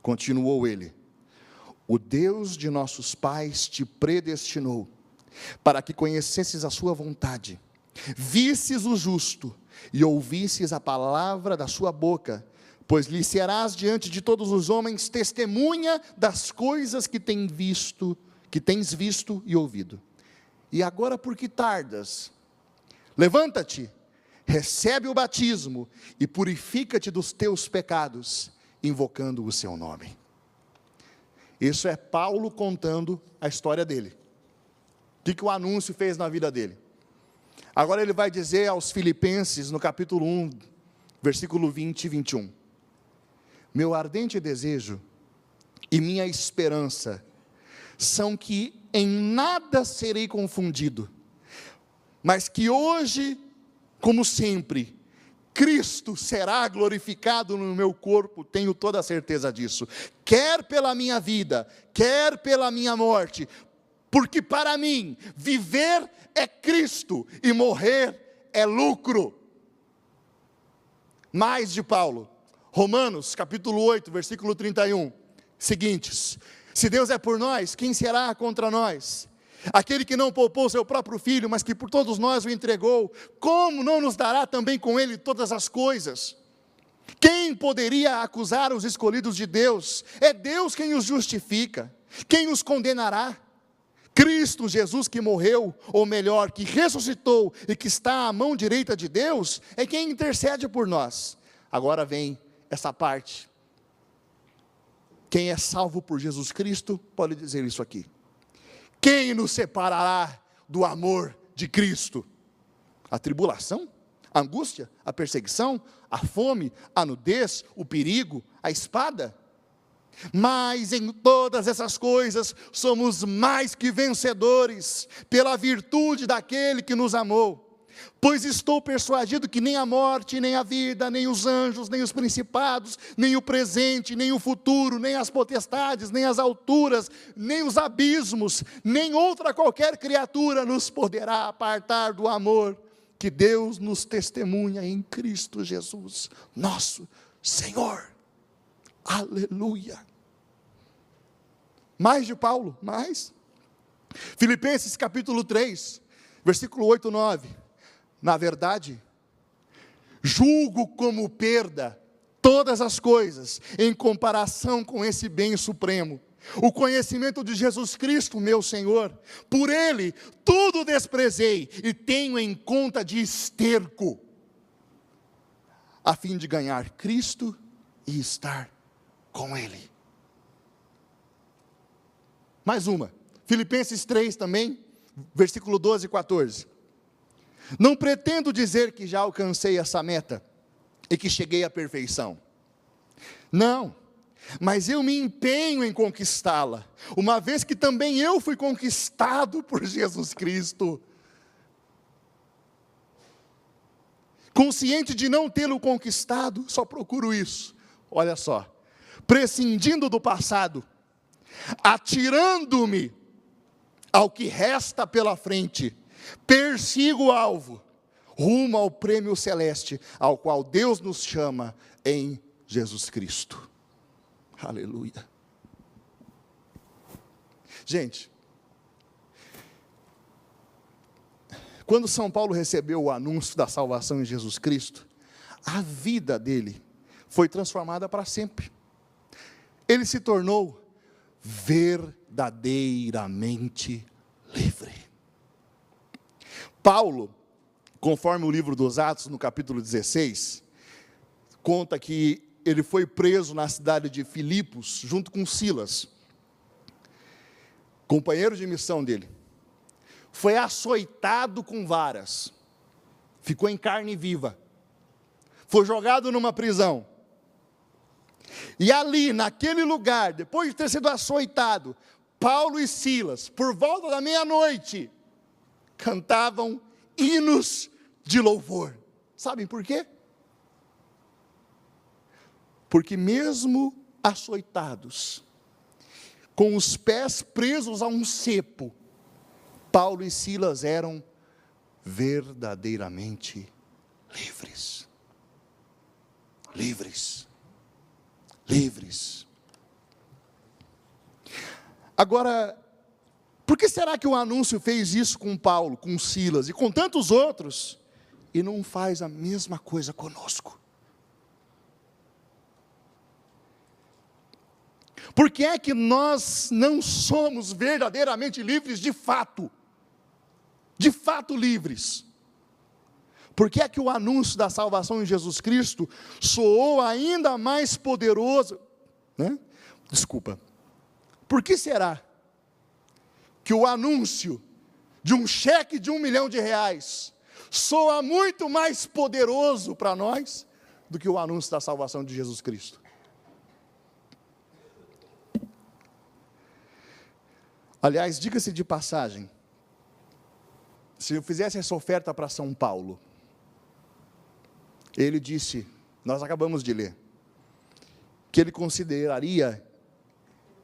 Continuou ele: o Deus de nossos pais te predestinou, para que conhecesses a sua vontade, visses o justo, e ouvisses a palavra da sua boca, pois lhe serás diante de todos os homens testemunha das coisas que tens visto e ouvido. E agora por que tardas? Levanta-te, recebe o batismo e purifica-te dos teus pecados, invocando o seu nome. Isso é Paulo contando a história dele. O que o anúncio fez na vida dele? Agora ele vai dizer aos Filipenses, no capítulo 1, versículo 20 e 21. Meu ardente desejo e minha esperança são que em nada serei confundido, mas que hoje, como sempre, Cristo será glorificado no meu corpo, tenho toda a certeza disso, quer pela minha vida, quer pela minha morte, porque para mim, viver é Cristo e morrer é lucro. Mais de Paulo, Romanos capítulo 8, versículo 31, seguintes: se Deus é por nós, quem será contra nós? Aquele que não poupou seu próprio filho, mas que por todos nós o entregou, como não nos dará também com ele todas as coisas? Quem poderia acusar os escolhidos de Deus? É Deus quem os justifica. Quem os condenará? Cristo Jesus, que morreu, ou melhor, que ressuscitou e que está à mão direita de Deus, é quem intercede por nós. Agora vem essa parte. Quem é salvo por Jesus Cristo pode dizer isso aqui: quem nos separará do amor de Cristo? A tribulação, a angústia, a perseguição, a fome, a nudez, o perigo, a espada? Mas em todas essas coisas somos mais que vencedores, pela virtude daquele que nos amou. Pois estou persuadido que nem a morte, nem a vida, nem os anjos, nem os principados, nem o presente, nem o futuro, nem as potestades, nem as alturas, nem os abismos, nem outra qualquer criatura nos poderá apartar do amor que Deus nos testemunha em Cristo Jesus, nosso Senhor. Aleluia. Mais de Paulo, mais. Filipenses capítulo 3, versículo 8 e 9. Na verdade, julgo como perda todas as coisas em comparação com esse bem supremo, o conhecimento de Jesus Cristo, meu Senhor. Por Ele tudo desprezei e tenho em conta de esterco, a fim de ganhar Cristo e estar com Ele. Mais uma, Filipenses 3 também, versículo 12 e 14. Não pretendo dizer que já alcancei essa meta e que cheguei à perfeição. Não, mas eu me empenho em conquistá-la, uma vez que também eu fui conquistado por Jesus Cristo. Consciente de não tê-lo conquistado, só procuro isso. Olha só, prescindindo do passado, atirando-me ao que resta pela frente, persigo o alvo, rumo ao prêmio celeste, ao qual Deus nos chama em Jesus Cristo. Aleluia. Gente, quando São Paulo recebeu o anúncio da salvação em Jesus Cristo, a vida dele foi transformada para sempre. Ele se tornou verdadeiramente livre. Paulo, conforme o livro dos Atos, no capítulo 16, conta que ele foi preso na cidade de Filipos, junto com Silas, companheiro de missão dele. Foi açoitado com varas, ficou em carne viva, foi jogado numa prisão, e ali, naquele lugar, depois de ter sido açoitado, Paulo e Silas, por volta da meia-noite, cantavam hinos de louvor. Sabem por quê? Porque mesmo açoitados, com os pés presos a um cepo, Paulo e Silas eram verdadeiramente livres. Livres. Livres. Agora, por que será que o anúncio fez isso com Paulo, com Silas e com tantos outros, e não faz a mesma coisa conosco? Por que é que nós não somos verdadeiramente livres de fato? De fato livres. Por que é que o anúncio da salvação em Jesus Cristo soou ainda mais poderoso? Por que será que o anúncio de um cheque de R$1 milhão soa muito mais poderoso para nós do que o anúncio da salvação de Jesus Cristo? Aliás, diga-se de passagem, se eu fizesse essa oferta para São Paulo, ele disse, nós acabamos de ler, que ele consideraria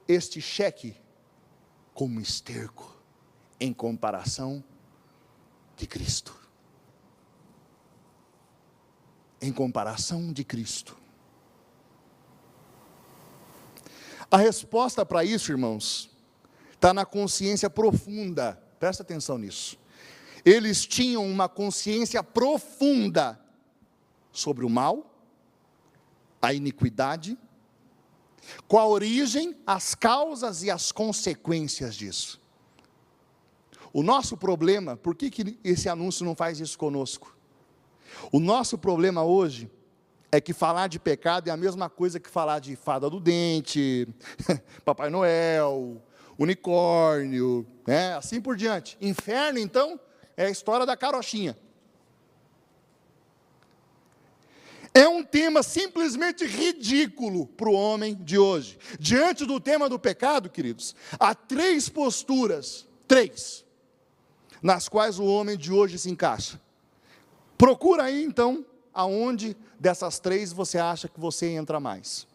este cheque como esterco em comparação de Cristo. Em comparação de Cristo. A resposta para isso, irmãos, está na consciência profunda, presta atenção nisso. Eles tinham uma consciência profunda sobre o mal, a iniquidade, qual a origem, as causas e as consequências disso. O nosso problema, por que esse anúncio não faz isso conosco? O nosso problema hoje é que falar de pecado é a mesma coisa que falar de fada do dente, Papai Noel, unicórnio, assim por diante. Inferno, então, é a história da carochinha. É um tema simplesmente ridículo para o homem de hoje. Diante do tema do pecado, queridos, há 3 posturas, 3, nas quais o homem de hoje se encaixa. Procura aí, então, aonde dessas 3 você acha que você entra mais.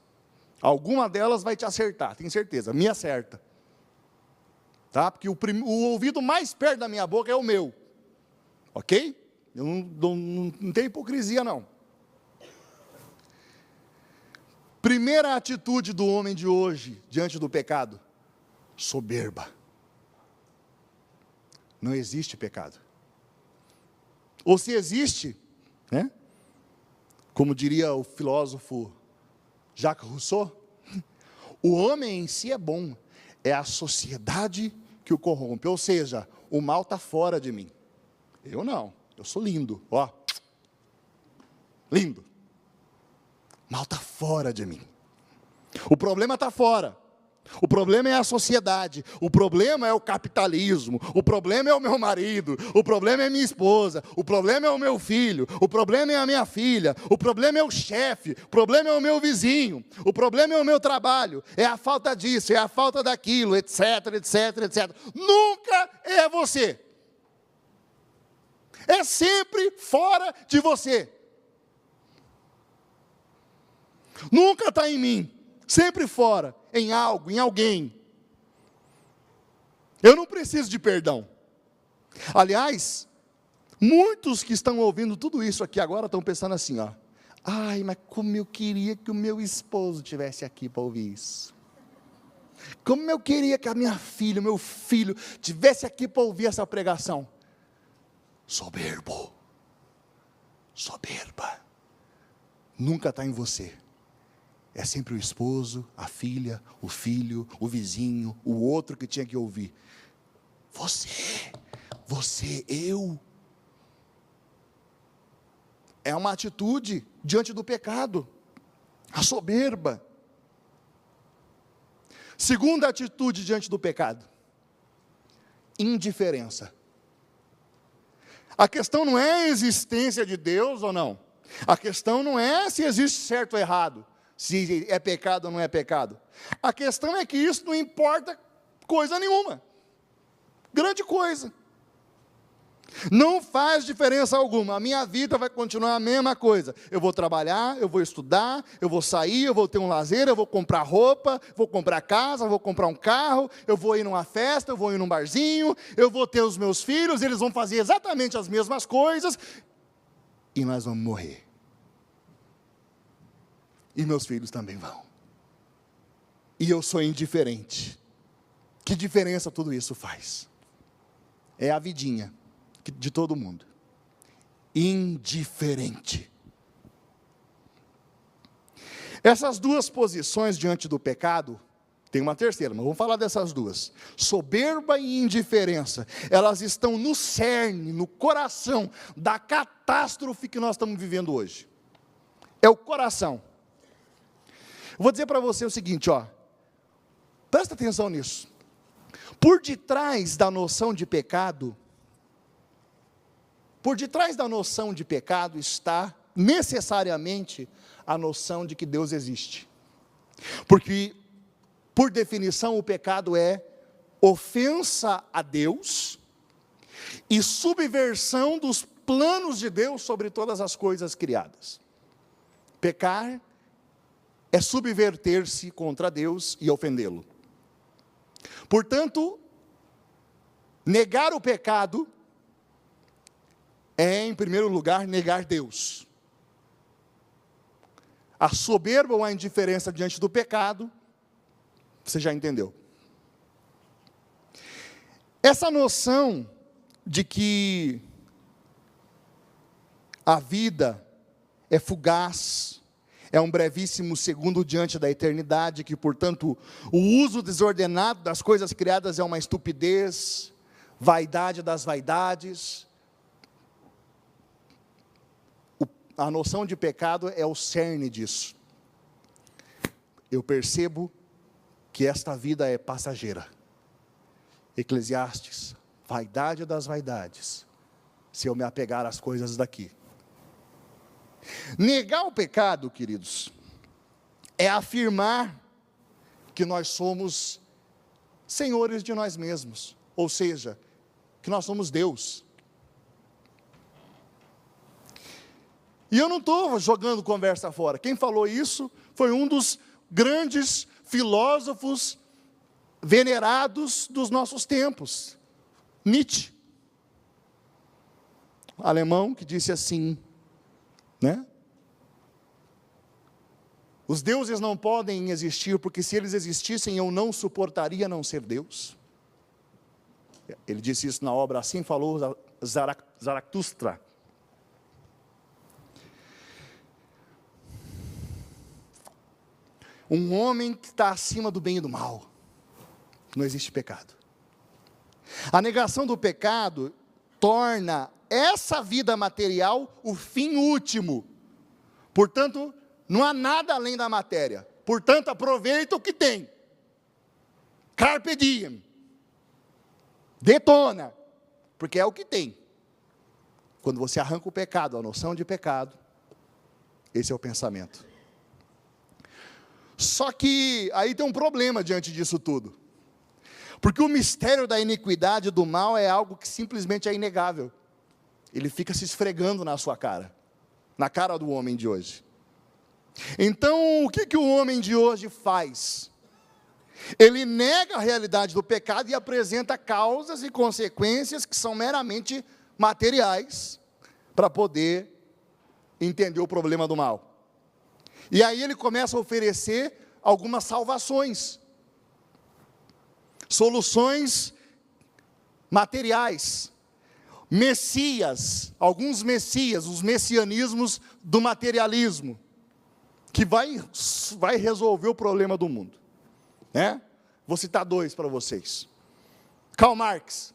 Alguma delas vai te acertar, tenho certeza, me acerta. Tá? Porque o ouvido mais perto da minha boca é o meu. Ok? Eu não tenho hipocrisia, não. Primeira atitude do homem de hoje, diante do pecado, soberba. Não existe pecado. Ou se existe, como diria o filósofo Jacques Rousseau, o homem em si é bom, é a sociedade que o corrompe, ou seja, o mal está fora de mim. Eu não, eu sou lindo, ó, lindo. O mal está fora de mim. O problema está fora. O problema é a sociedade, o problema é o capitalismo, o problema é o meu marido, o problema é minha esposa, o problema é o meu filho, o problema é a minha filha, o problema é o chefe, o problema é o meu vizinho, o problema é o meu trabalho, é a falta disso, é a falta daquilo, etc, etc, etc. Nunca é você. É sempre fora de você. Nunca está em mim, sempre fora, em algo, em alguém. Eu não preciso de perdão. Aliás, muitos que estão ouvindo tudo isso aqui agora estão pensando assim, ó. Ai, mas como eu queria que o meu esposo estivesse aqui para ouvir isso. Como eu queria que a minha filha, o meu filho, estivesse aqui para ouvir essa pregação. Soberbo. Soberba. Nunca está em você. É sempre o esposo, a filha, o filho, o vizinho, o outro que tinha que ouvir. Você, eu. É uma atitude diante do pecado. A soberba. Segunda atitude diante do pecado. Indiferença. A questão não é a existência de Deus ou não. A questão não é se existe certo ou errado. Se é pecado ou não é pecado. A questão é que isso não importa coisa nenhuma. Grande coisa. Não faz diferença alguma. A minha vida vai continuar a mesma coisa. Eu vou trabalhar, eu vou estudar, eu vou sair, eu vou ter um lazer, eu vou comprar roupa, vou comprar casa, vou comprar um carro, eu vou ir numa festa, eu vou ir num barzinho, eu vou ter os meus filhos, eles vão fazer exatamente as mesmas coisas, e nós vamos morrer. E meus filhos também vão. E eu sou indiferente. Que diferença tudo isso faz? É a vidinha de todo mundo. Indiferente. Essas duas posições diante do pecado, tem uma terceira, mas vamos falar dessas duas. Soberba e indiferença, elas estão no cerne, no coração da catástrofe que nós estamos vivendo hoje. É o coração. Eu vou dizer para você o seguinte, ó. Presta atenção nisso. Por detrás da noção de pecado, está necessariamente a noção de que Deus existe. Porque, por definição, o pecado é ofensa a Deus e subversão dos planos de Deus sobre todas as coisas criadas. Pecar é subverter-se contra Deus e ofendê-lo. Portanto, negar o pecado é, em primeiro lugar, negar Deus. A soberba ou a indiferença diante do pecado, você já entendeu. Essa noção de que a vida é fugaz, é um brevíssimo segundo diante da eternidade, que, portanto, o uso desordenado das coisas criadas é uma estupidez, vaidade das vaidades. A noção de pecado é o cerne disso. Eu percebo que esta vida é passageira. Eclesiastes, vaidade das vaidades, se eu me apegar às coisas daqui. Negar o pecado, queridos, é afirmar que nós somos senhores de nós mesmos, ou seja, que nós somos Deus. E eu não estou jogando conversa fora. Quem falou isso foi um dos grandes filósofos venerados dos nossos tempos, Nietzsche, alemão, que disse assim, né? Os deuses não podem existir, porque se eles existissem, eu não suportaria não ser Deus. Ele disse isso na obra Assim Falou Zaratustra. Um homem que está acima do bem e do mal. Não existe pecado. A negação do pecado torna essa vida material o fim último. Portanto, não há nada além da matéria. Portanto, aproveita o que tem. Carpe diem. Detona. Porque é o que tem. Quando você arranca o pecado, a noção de pecado, esse é o pensamento. Só que aí tem um problema diante disso tudo. Porque o mistério da iniquidade e do mal é algo que simplesmente é inegável. Ele fica se esfregando na sua cara. Na cara do homem de hoje. Então, o que o homem de hoje faz? Ele nega a realidade do pecado e apresenta causas e consequências que são meramente materiais para poder entender o problema do mal. E aí ele começa a oferecer algumas salvações, soluções materiais, alguns messias, os messianismos do materialismo, que vai resolver o problema do mundo. Vou citar 2 para vocês. Karl Marx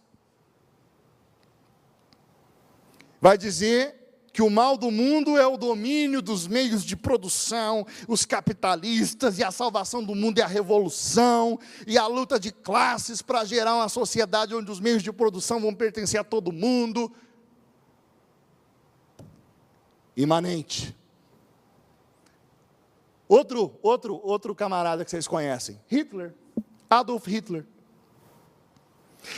vai dizer que o mal do mundo é o domínio dos meios de produção, os capitalistas, e a salvação do mundo é a revolução, e a luta de classes para gerar uma sociedade onde os meios de produção vão pertencer a todo mundo. Imanente. Outro camarada que vocês conhecem, Hitler, Adolf Hitler.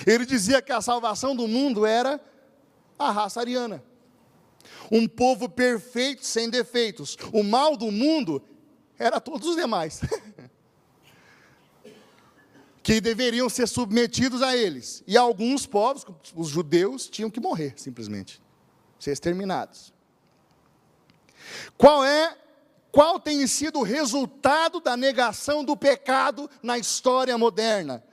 Ele dizia que a salvação do mundo era a raça ariana. Um povo perfeito, sem defeitos. O mal do mundo era todos os demais. Que deveriam ser submetidos a eles. E alguns povos, os judeus, tinham que morrer, simplesmente. Ser exterminados. Qual tem sido o resultado da negação do pecado na história moderna?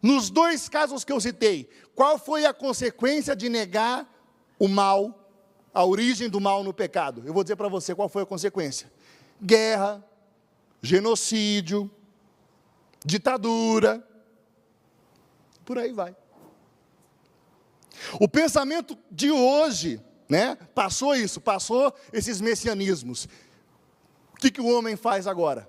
Nos 2 casos que eu citei, qual foi a consequência de negar o mal, a origem do mal no pecado? Eu vou dizer para você qual foi a consequência. Guerra, genocídio, ditadura, por aí vai. O pensamento de hoje, passou esses messianismos. O que o homem faz agora?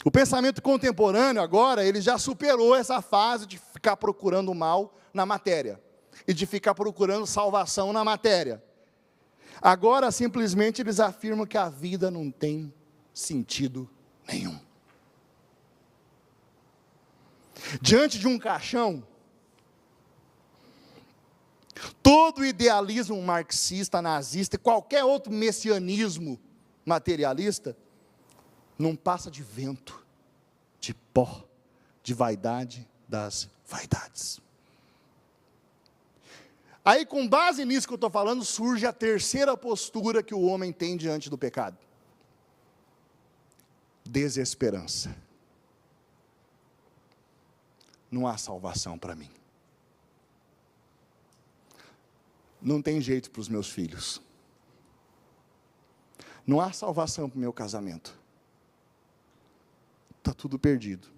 O pensamento contemporâneo agora, ele já superou essa fase de ficar procurando o mal na matéria. E de ficar procurando salvação na matéria. Agora, simplesmente, eles afirmam que a vida não tem sentido nenhum. Diante de um caixão, todo idealismo marxista, nazista e qualquer outro messianismo materialista, não passa de vento, de pó, de vaidade das vaidades. Aí, com base nisso que eu estou falando, surge a terceira postura que o homem tem diante do pecado. Desesperança. Não há salvação para mim. Não tem jeito para os meus filhos. Não há salvação para o meu casamento. Está tudo perdido.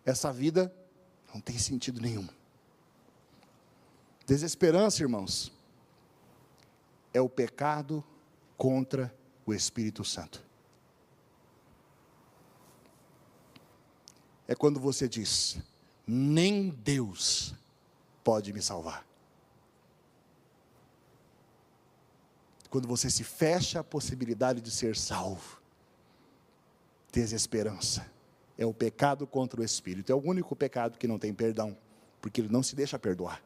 Essa vida não tem sentido nenhum. Desesperança, irmãos, é o pecado contra o Espírito Santo. É quando você diz, nem Deus pode me salvar. Quando você se fecha a possibilidade de ser salvo. Desesperança é o pecado contra o Espírito. É o único pecado que não tem perdão, porque ele não se deixa perdoar.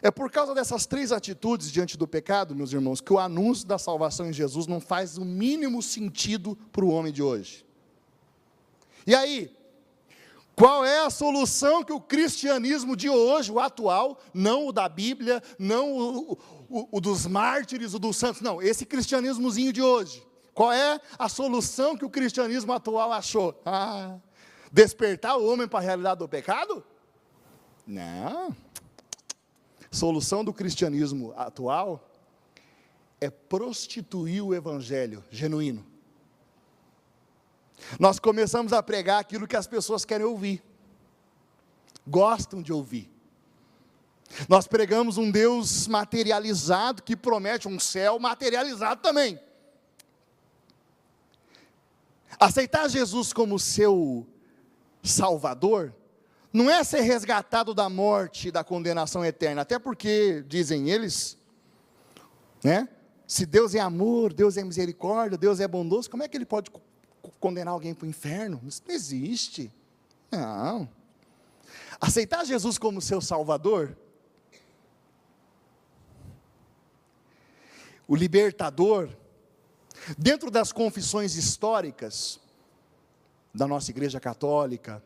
É por causa dessas 3 atitudes diante do pecado, meus irmãos, que o anúncio da salvação em Jesus não faz o mínimo sentido para o homem de hoje. E aí, qual é a solução que o cristianismo de hoje, o atual, não o da Bíblia, não o dos mártires, o dos santos, não, esse cristianismozinho de hoje, qual é a solução que o cristianismo atual achou? Despertar o homem para a realidade do pecado? Não. Solução do cristianismo atual é prostituir o evangelho genuíno. Nós começamos a pregar aquilo que as pessoas querem ouvir, gostam de ouvir. Nós pregamos um Deus materializado que promete um céu materializado também. Aceitar Jesus como seu Salvador não é ser resgatado da morte e da condenação eterna, até porque, dizem eles, né? Se Deus é amor, Deus é misericórdia, Deus é bondoso, como é que Ele pode condenar alguém para o inferno? Isso não existe. Não. Aceitar Jesus como seu Salvador, o libertador, dentro das confissões históricas da nossa igreja católica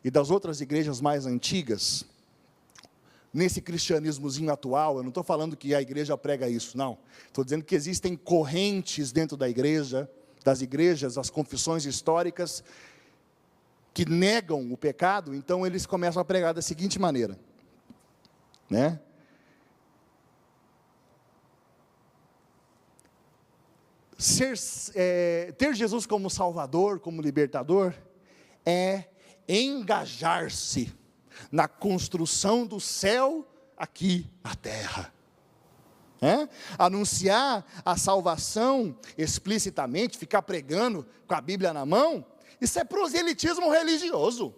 e das outras igrejas mais antigas, nesse cristianismozinho atual, eu não estou falando que a igreja prega isso, não. Estou dizendo que existem correntes dentro da igreja, das igrejas, as confissões históricas, que negam o pecado, então eles começam a pregar da seguinte maneira, né? Ter Jesus como Salvador, como libertador, é engajar-se na construção do céu aqui na terra. Anunciar a salvação explicitamente, ficar pregando com a Bíblia na mão, isso é proselitismo religioso.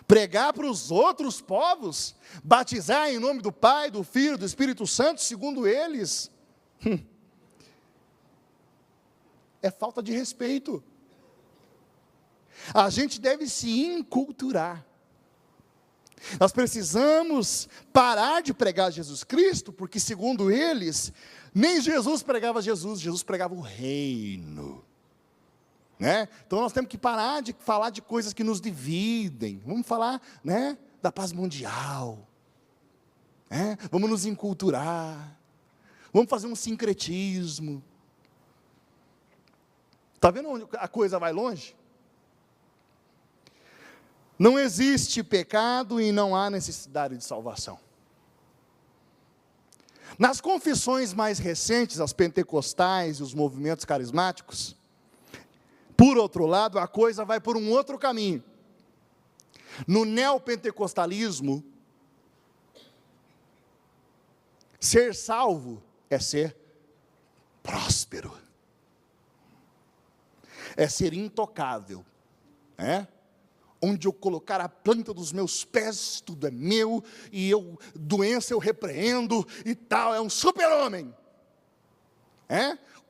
Pregar para os outros povos, batizar em nome do Pai, do Filho, do Espírito Santo, segundo eles, é falta de respeito. A gente deve se inculturar. Nós precisamos parar de pregar Jesus Cristo, porque segundo eles, nem Jesus pregava Jesus, Jesus pregava o reino. Né? Então nós temos que parar de falar de coisas que nos dividem. Vamos falar, né, da paz mundial. Vamos nos inculturar. Vamos fazer um sincretismo. Está vendo onde a coisa vai longe? Não existe pecado e não há necessidade de salvação. Nas confissões mais recentes, as pentecostais e os movimentos carismáticos, por outro lado, a coisa vai por um outro caminho. No neopentecostalismo, ser salvo é ser próspero, é ser intocável, onde eu colocar a planta dos meus pés, tudo é meu, e doença eu repreendo, e tal, é um super-homem,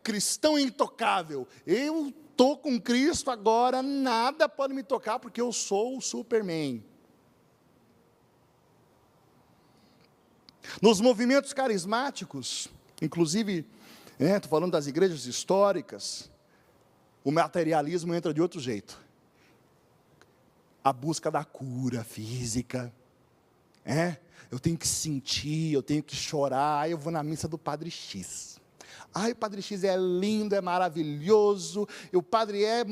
cristão intocável, eu estou com Cristo agora, nada pode me tocar, porque eu sou o Superman. Nos movimentos carismáticos, inclusive, estou falando das igrejas históricas, o materialismo entra de outro jeito. A busca da cura física, eu tenho que sentir, eu tenho que chorar, eu vou na missa do Padre X. O Padre X é lindo, é maravilhoso, e o Padre é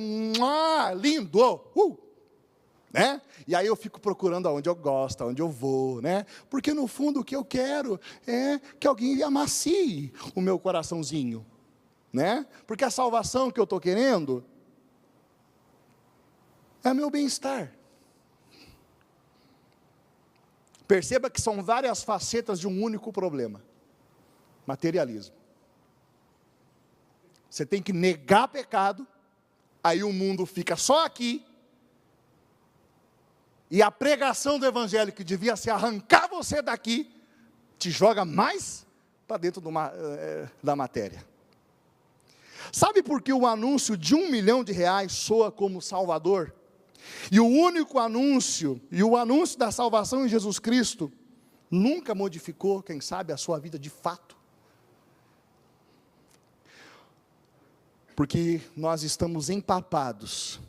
lindo, e aí eu fico procurando aonde eu gosto, aonde eu vou, porque no fundo o que eu quero é que alguém amacie o meu coraçãozinho, porque a salvação que eu estou querendo é meu bem-estar. Perceba que são várias facetas de um único problema: materialismo. Você tem que negar pecado, aí o mundo fica só aqui, e a pregação do evangelho, que devia se arrancar você daqui, te joga mais para dentro da matéria. Sabe por que o anúncio de R$1 milhão soa como salvador? E o único anúncio, e o anúncio da salvação em Jesus Cristo, nunca modificou, quem sabe, a sua vida de fato? Porque nós estamos empapados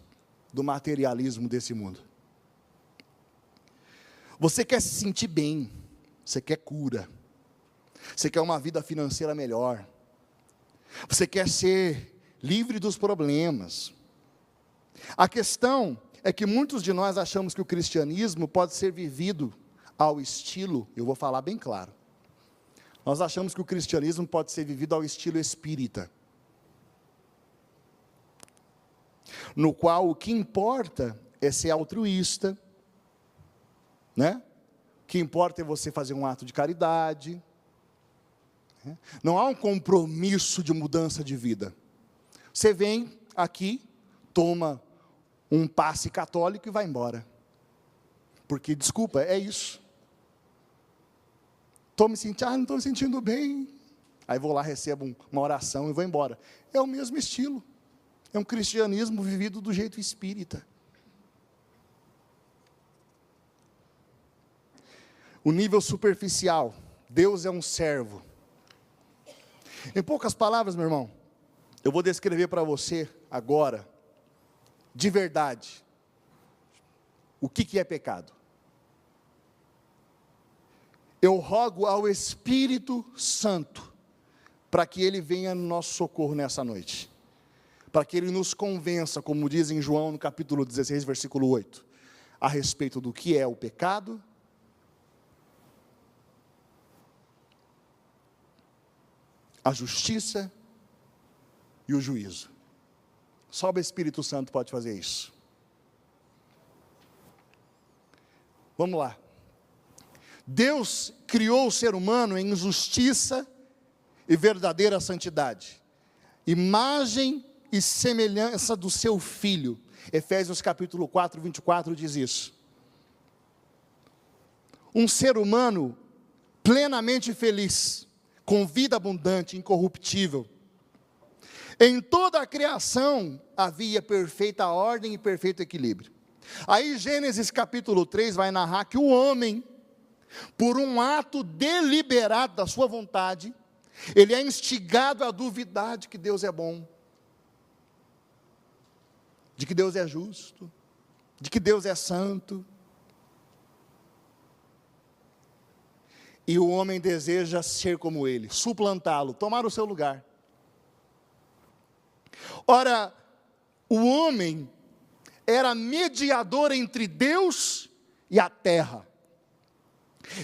do materialismo desse mundo. Você quer se sentir bem, você quer cura, você quer uma vida financeira melhor, você quer ser livre dos problemas. A questão é que muitos de nós achamos que o cristianismo pode ser vivido ao estilo, eu vou falar bem claro, nós achamos que o cristianismo pode ser vivido ao estilo espírita, no qual o que importa é ser altruísta, o que importa é você fazer um ato de caridade, não há um compromisso de mudança de vida. Você vem aqui, toma um passe católico e vai embora. Porque, desculpa, é isso. Não estou me sentindo bem. Aí vou lá, recebo uma oração e vou embora. É o mesmo estilo. É um cristianismo vivido do jeito espírita. O nível superficial. Deus é um servo. Em poucas palavras, meu irmão, eu vou descrever para você agora, de verdade, o que é pecado. Eu rogo ao Espírito Santo, para que Ele venha no nosso socorro nessa noite. Para que Ele nos convença, como diz em João no capítulo 16, versículo 8, a respeito do que é o pecado, a justiça e o juízo. Só o Espírito Santo pode fazer isso. Vamos lá. Deus criou o ser humano em justiça e verdadeira santidade. Imagem e semelhança do seu Filho. Efésios capítulo 4, 24 diz isso. Um ser humano plenamente feliz, com vida abundante, incorruptível. Em toda a criação havia perfeita ordem e perfeito equilíbrio. Aí Gênesis capítulo 3 vai narrar que o homem, por um ato deliberado da sua vontade, ele é instigado a duvidar de que Deus é bom, de que Deus é justo, de que Deus é santo. E o homem deseja ser como ele, suplantá-lo, tomar o seu lugar. Ora, o homem era mediador entre Deus e a terra.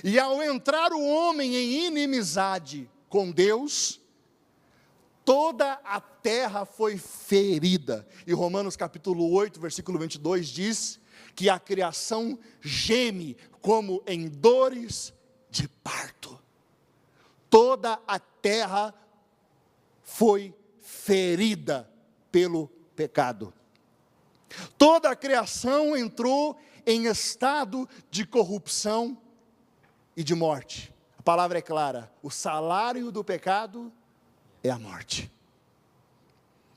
E ao entrar o homem em inimizade com Deus, toda a terra foi ferida. E Romanos capítulo 8, versículo 22 diz que a criação geme como em dores de parto. Toda a terra foi ferida pelo pecado. Toda a criação entrou em estado de corrupção e de morte. A palavra é clara: o salário do pecado é a morte.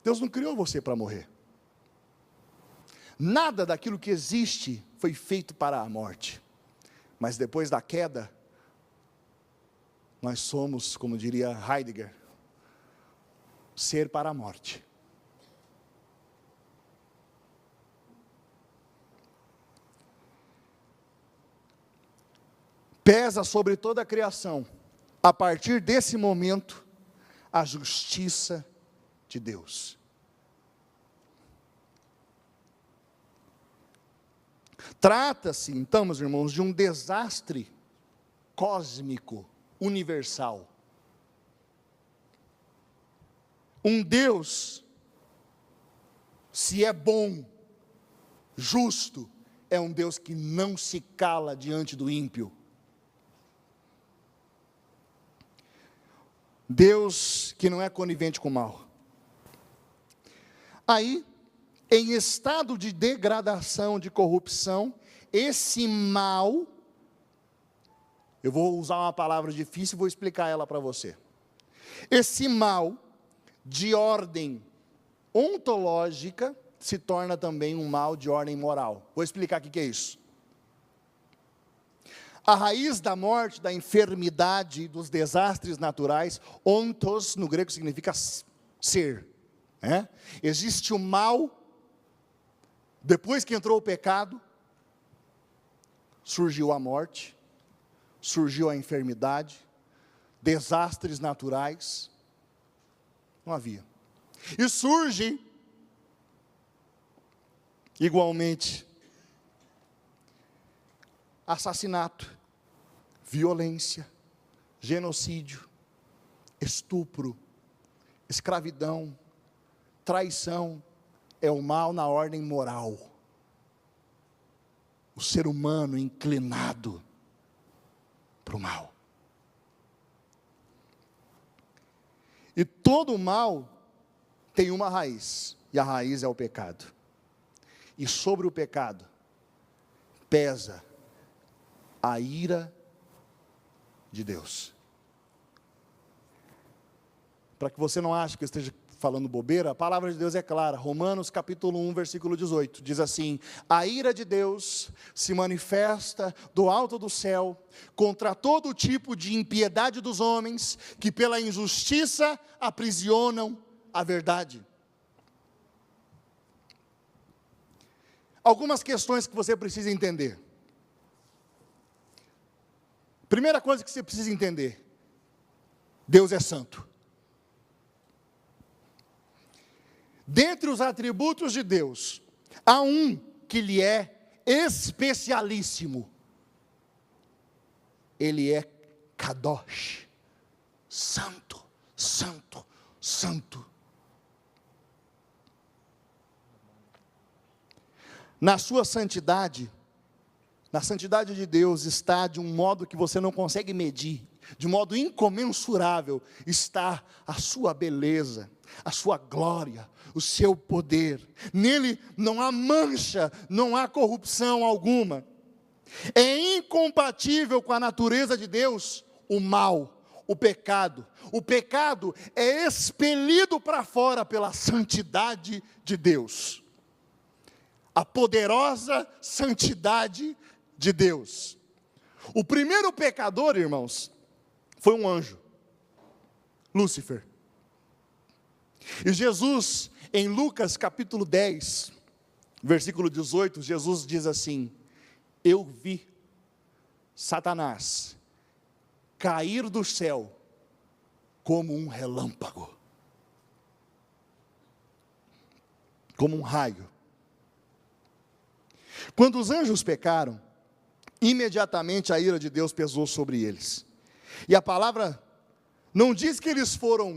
Deus não criou você para morrer. Nada daquilo que existe foi feito para a morte. Mas depois da queda, nós somos, como diria Heidegger, ser para a morte. Pesa sobre toda a criação, a partir desse momento, a justiça de Deus. Trata-se, então, meus irmãos, de um desastre cósmico, universal. Um Deus, se é bom, justo, é um Deus que não se cala diante do ímpio. Deus que não é conivente com o mal. Aí, em estado de degradação, de corrupção, esse mal, eu vou usar uma palavra difícil e vou explicar ela para você. Esse mal, de ordem ontológica, se torna também um mal de ordem moral. Vou explicar o que é isso. A raiz da morte, da enfermidade, dos desastres naturais, ontos no grego significa ser. Existe o mal, depois que entrou o pecado, surgiu a morte, surgiu a enfermidade, desastres naturais, não havia. E surge, igualmente, assassinato, violência, genocídio, estupro, escravidão, traição, é o mal na ordem moral. O ser humano inclinado para o mal. E todo o mal tem uma raiz, e a raiz é o pecado. E sobre o pecado pesa a ira de Deus. Para que você não ache que eu esteja falando bobeira, a palavra de Deus é clara. Romanos capítulo 1, versículo 18, diz assim: a ira de Deus se manifesta do alto do céu contra todo tipo de impiedade dos homens, que pela injustiça aprisionam a verdade. Algumas questões que você precisa entender. Primeira coisa que você precisa entender: Deus é santo. Dentre os atributos de Deus, há um que lhe é especialíssimo. Ele é Kadosh, santo, santo, santo. Na sua santidade, na santidade de Deus está de um modo que você não consegue medir, de modo incomensurável, está a sua beleza, a sua glória, o seu poder. Nele não há mancha, não há corrupção alguma. É incompatível com a natureza de Deus o mal, o pecado. O pecado é expelido para fora pela santidade de Deus. A poderosa santidade de Deus. O primeiro pecador, irmãos, foi um anjo, Lúcifer. E Jesus, em Lucas capítulo 10, versículo 18, Jesus diz assim: eu vi Satanás cair do céu como um relâmpago, como um raio. Quando os anjos pecaram, imediatamente a ira de Deus pesou sobre eles. E a palavra não diz que eles foram,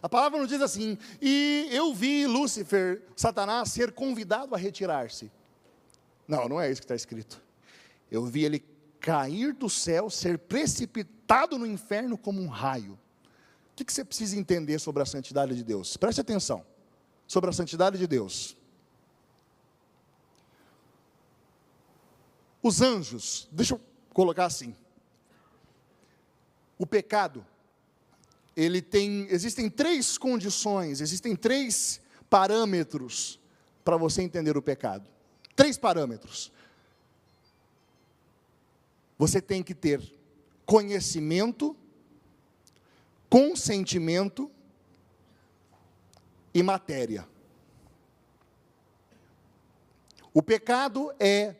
A palavra não diz assim: e eu vi Lúcifer, Satanás, ser convidado a retirar-se. Não, não é isso que está escrito. Eu vi ele cair do céu, ser precipitado no inferno como um raio. O que você precisa entender sobre a santidade de Deus? Preste atenção, sobre a santidade de Deus. Os anjos, deixa eu colocar assim, o pecado, existem três condições, existem três parâmetros para você entender o pecado. Três parâmetros. Você tem que ter conhecimento, consentimento e matéria. O pecado é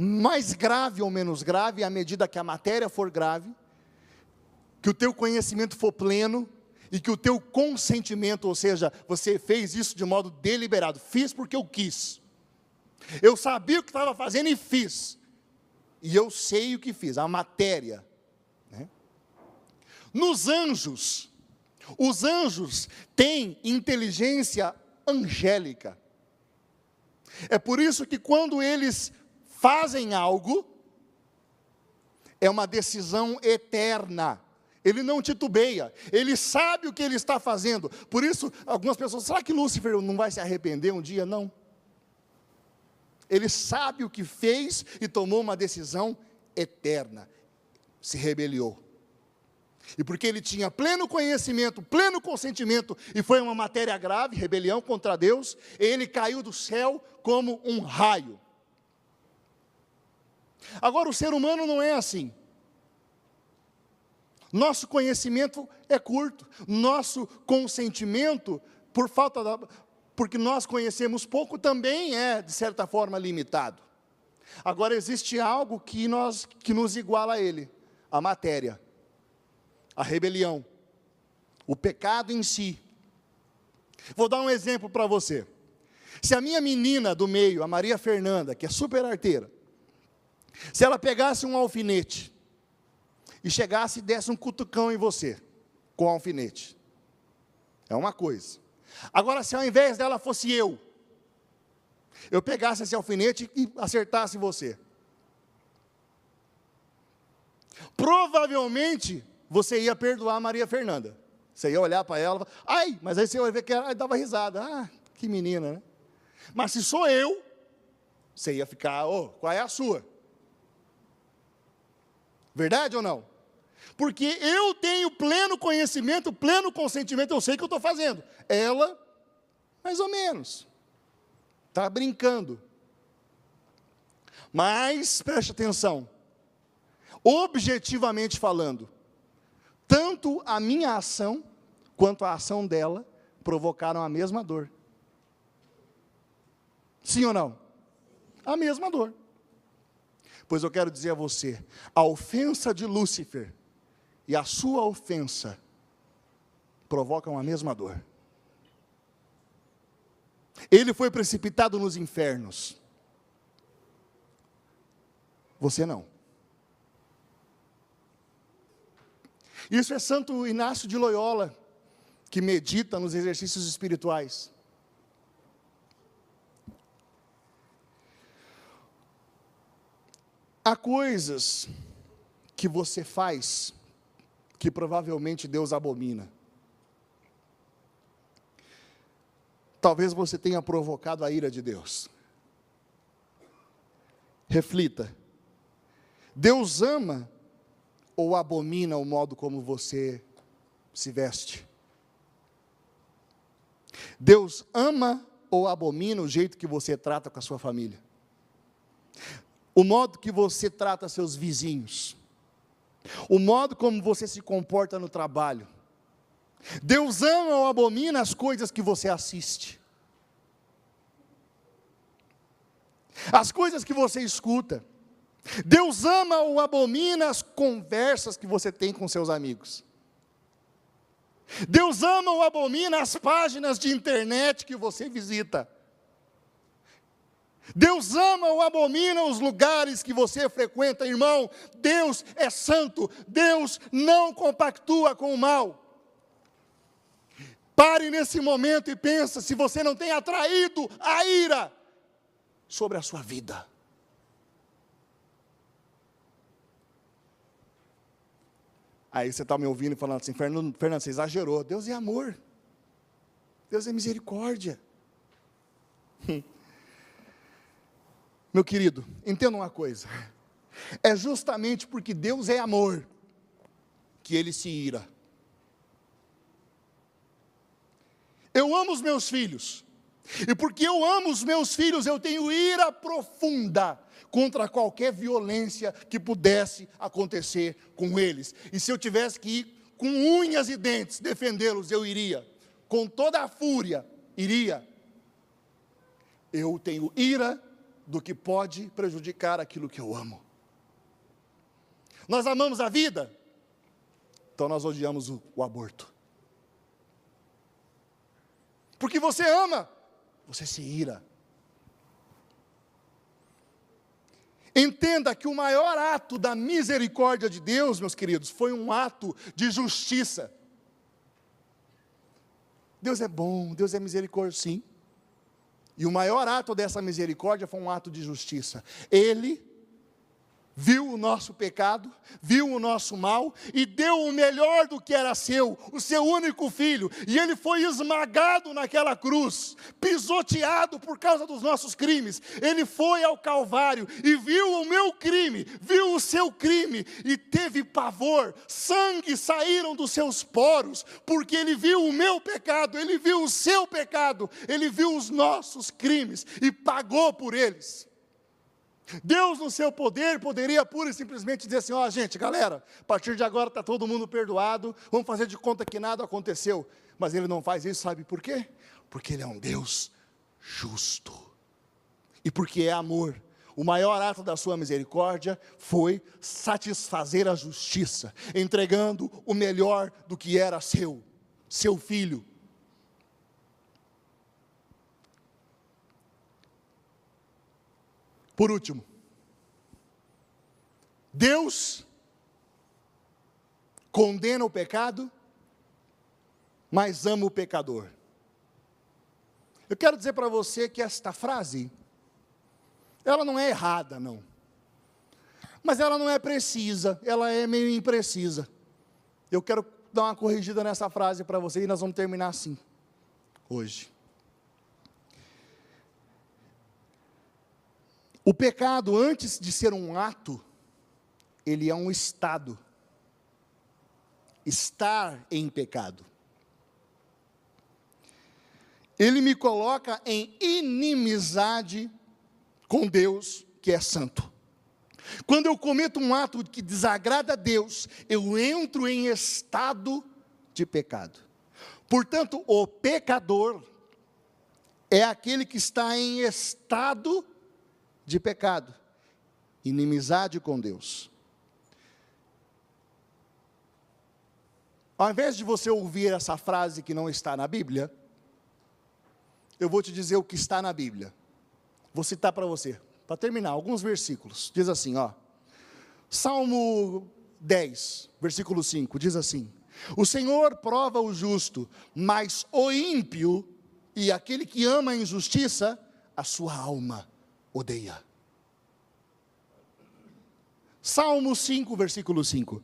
mais grave ou menos grave à medida que a matéria for grave, que o teu conhecimento for pleno e que o teu consentimento, ou seja, você fez isso de modo deliberado. Fiz porque eu quis. Eu sabia o que estava fazendo e fiz. E eu sei o que fiz, a matéria. Nos anjos, os anjos têm inteligência angélica. É por isso que quando eles fazem algo, é uma decisão eterna. Ele não titubeia, ele sabe o que ele está fazendo. Por isso, algumas pessoas, será que Lúcifer não vai se arrepender um dia? Não. Ele sabe o que fez e tomou uma decisão eterna. Se rebeliou. E porque ele tinha pleno conhecimento, pleno consentimento, e foi uma matéria grave, rebelião contra Deus, ele caiu do céu como um raio. Agora, o ser humano não é assim. Nosso conhecimento é curto, nosso consentimento, porque nós conhecemos pouco, também é, de certa forma, limitado. Agora, existe algo que nos iguala a ele, a matéria, a rebelião, o pecado em si. Vou dar um exemplo para você. Se a minha menina do meio, a Maria Fernanda, que é super arteira, se ela pegasse um alfinete e chegasse e desse um cutucão em você com o alfinete, é uma coisa. Agora, se ao invés dela fosse eu pegasse esse alfinete e acertasse você, provavelmente você ia perdoar a Maria Fernanda. Você ia olhar para ela, ai, mas aí você ia ver que ela dava risada. Ah, que menina, né? Mas se sou eu, você ia ficar, qual é a sua? Verdade ou não? Porque eu tenho pleno conhecimento, pleno consentimento, eu sei o que eu estou fazendo. Ela, mais ou menos, está brincando. Mas, preste atenção, objetivamente falando, tanto a minha ação, quanto a ação dela, provocaram a mesma dor. Sim ou não? A mesma dor. Pois eu quero dizer a você, a ofensa de Lúcifer e a sua ofensa provocam a mesma dor. Ele foi precipitado nos infernos. Você não. Isso é Santo Inácio de Loyola, que medita nos exercícios espirituais. Há coisas que você faz que provavelmente Deus abomina. Talvez você tenha provocado a ira de Deus. Reflita. Deus ama ou abomina o modo como você se veste? Deus ama ou abomina o jeito que você trata com a sua família? O modo que você trata seus vizinhos? O modo como você se comporta no trabalho? Deus ama ou abomina as coisas que você assiste? As coisas que você escuta? Deus ama ou abomina as conversas que você tem com seus amigos? Deus ama ou abomina as páginas de internet que você visita? Deus ama ou abomina os lugares que você frequenta, irmão? Deus é santo, Deus não compactua com o mal. Pare nesse momento e pensa se você não tem atraído a ira sobre a sua vida. Aí você está me ouvindo e falando assim, Fernando, você exagerou. Deus é amor. Deus é misericórdia. Meu querido, entenda uma coisa. É justamente porque Deus é amor que Ele se ira. Eu amo os meus filhos. E porque eu amo os meus filhos, eu tenho ira profunda contra qualquer violência que pudesse acontecer com eles. E se eu tivesse que ir com unhas e dentes defendê-los, eu iria. Com toda a fúria, iria. Eu tenho ira do que pode prejudicar aquilo que eu amo. Nós amamos a vida, então nós odiamos o aborto. Porque você ama, você se ira. Entenda que o maior ato da misericórdia de Deus, meus queridos, foi um ato de justiça. Deus é bom, Deus é misericórdia, sim. E o maior ato dessa misericórdia foi um ato de justiça. Ele viu o nosso pecado, viu o nosso mal e deu o melhor do que era seu, o seu único filho. E ele foi esmagado naquela cruz, pisoteado por causa dos nossos crimes. Ele foi ao Calvário e viu o meu crime, viu o seu crime e teve pavor. Sangue saíram dos seus poros, porque ele viu o meu pecado, ele viu o seu pecado, ele viu os nossos crimes e pagou por eles. Deus, no seu poder, poderia pura e simplesmente dizer assim, gente, galera, a partir de agora está todo mundo perdoado, vamos fazer de conta que nada aconteceu. Mas Ele não faz isso, sabe por quê? Porque Ele é um Deus justo. E porque é amor. O maior ato da sua misericórdia foi satisfazer a justiça, entregando o melhor do que era seu filho. Por último, Deus condena o pecado, mas ama o pecador. Eu quero dizer para você que esta frase, ela não é errada, não. Mas ela não é precisa, ela é meio imprecisa. dar uma corrigida nessa frase para você e nós vamos terminar assim, hoje. O pecado, antes de ser um ato, ele é um estado. Estar em pecado. Ele me coloca em inimizade com Deus, que é santo. Quando eu cometo um ato que desagrada a Deus, eu entro em estado de pecado. Portanto, o pecador é aquele que está em estado de pecado, inimizade com Deus. Ao invés de você ouvir essa frase que não está na Bíblia, eu vou te dizer o que está na Bíblia. Vou citar para você, para terminar, alguns versículos. Diz assim, ó. Salmo 10, versículo 5, diz assim: o Senhor prova o justo, mas o ímpio e aquele que ama a injustiça, a sua alma odeia. Salmo 5, versículo 5.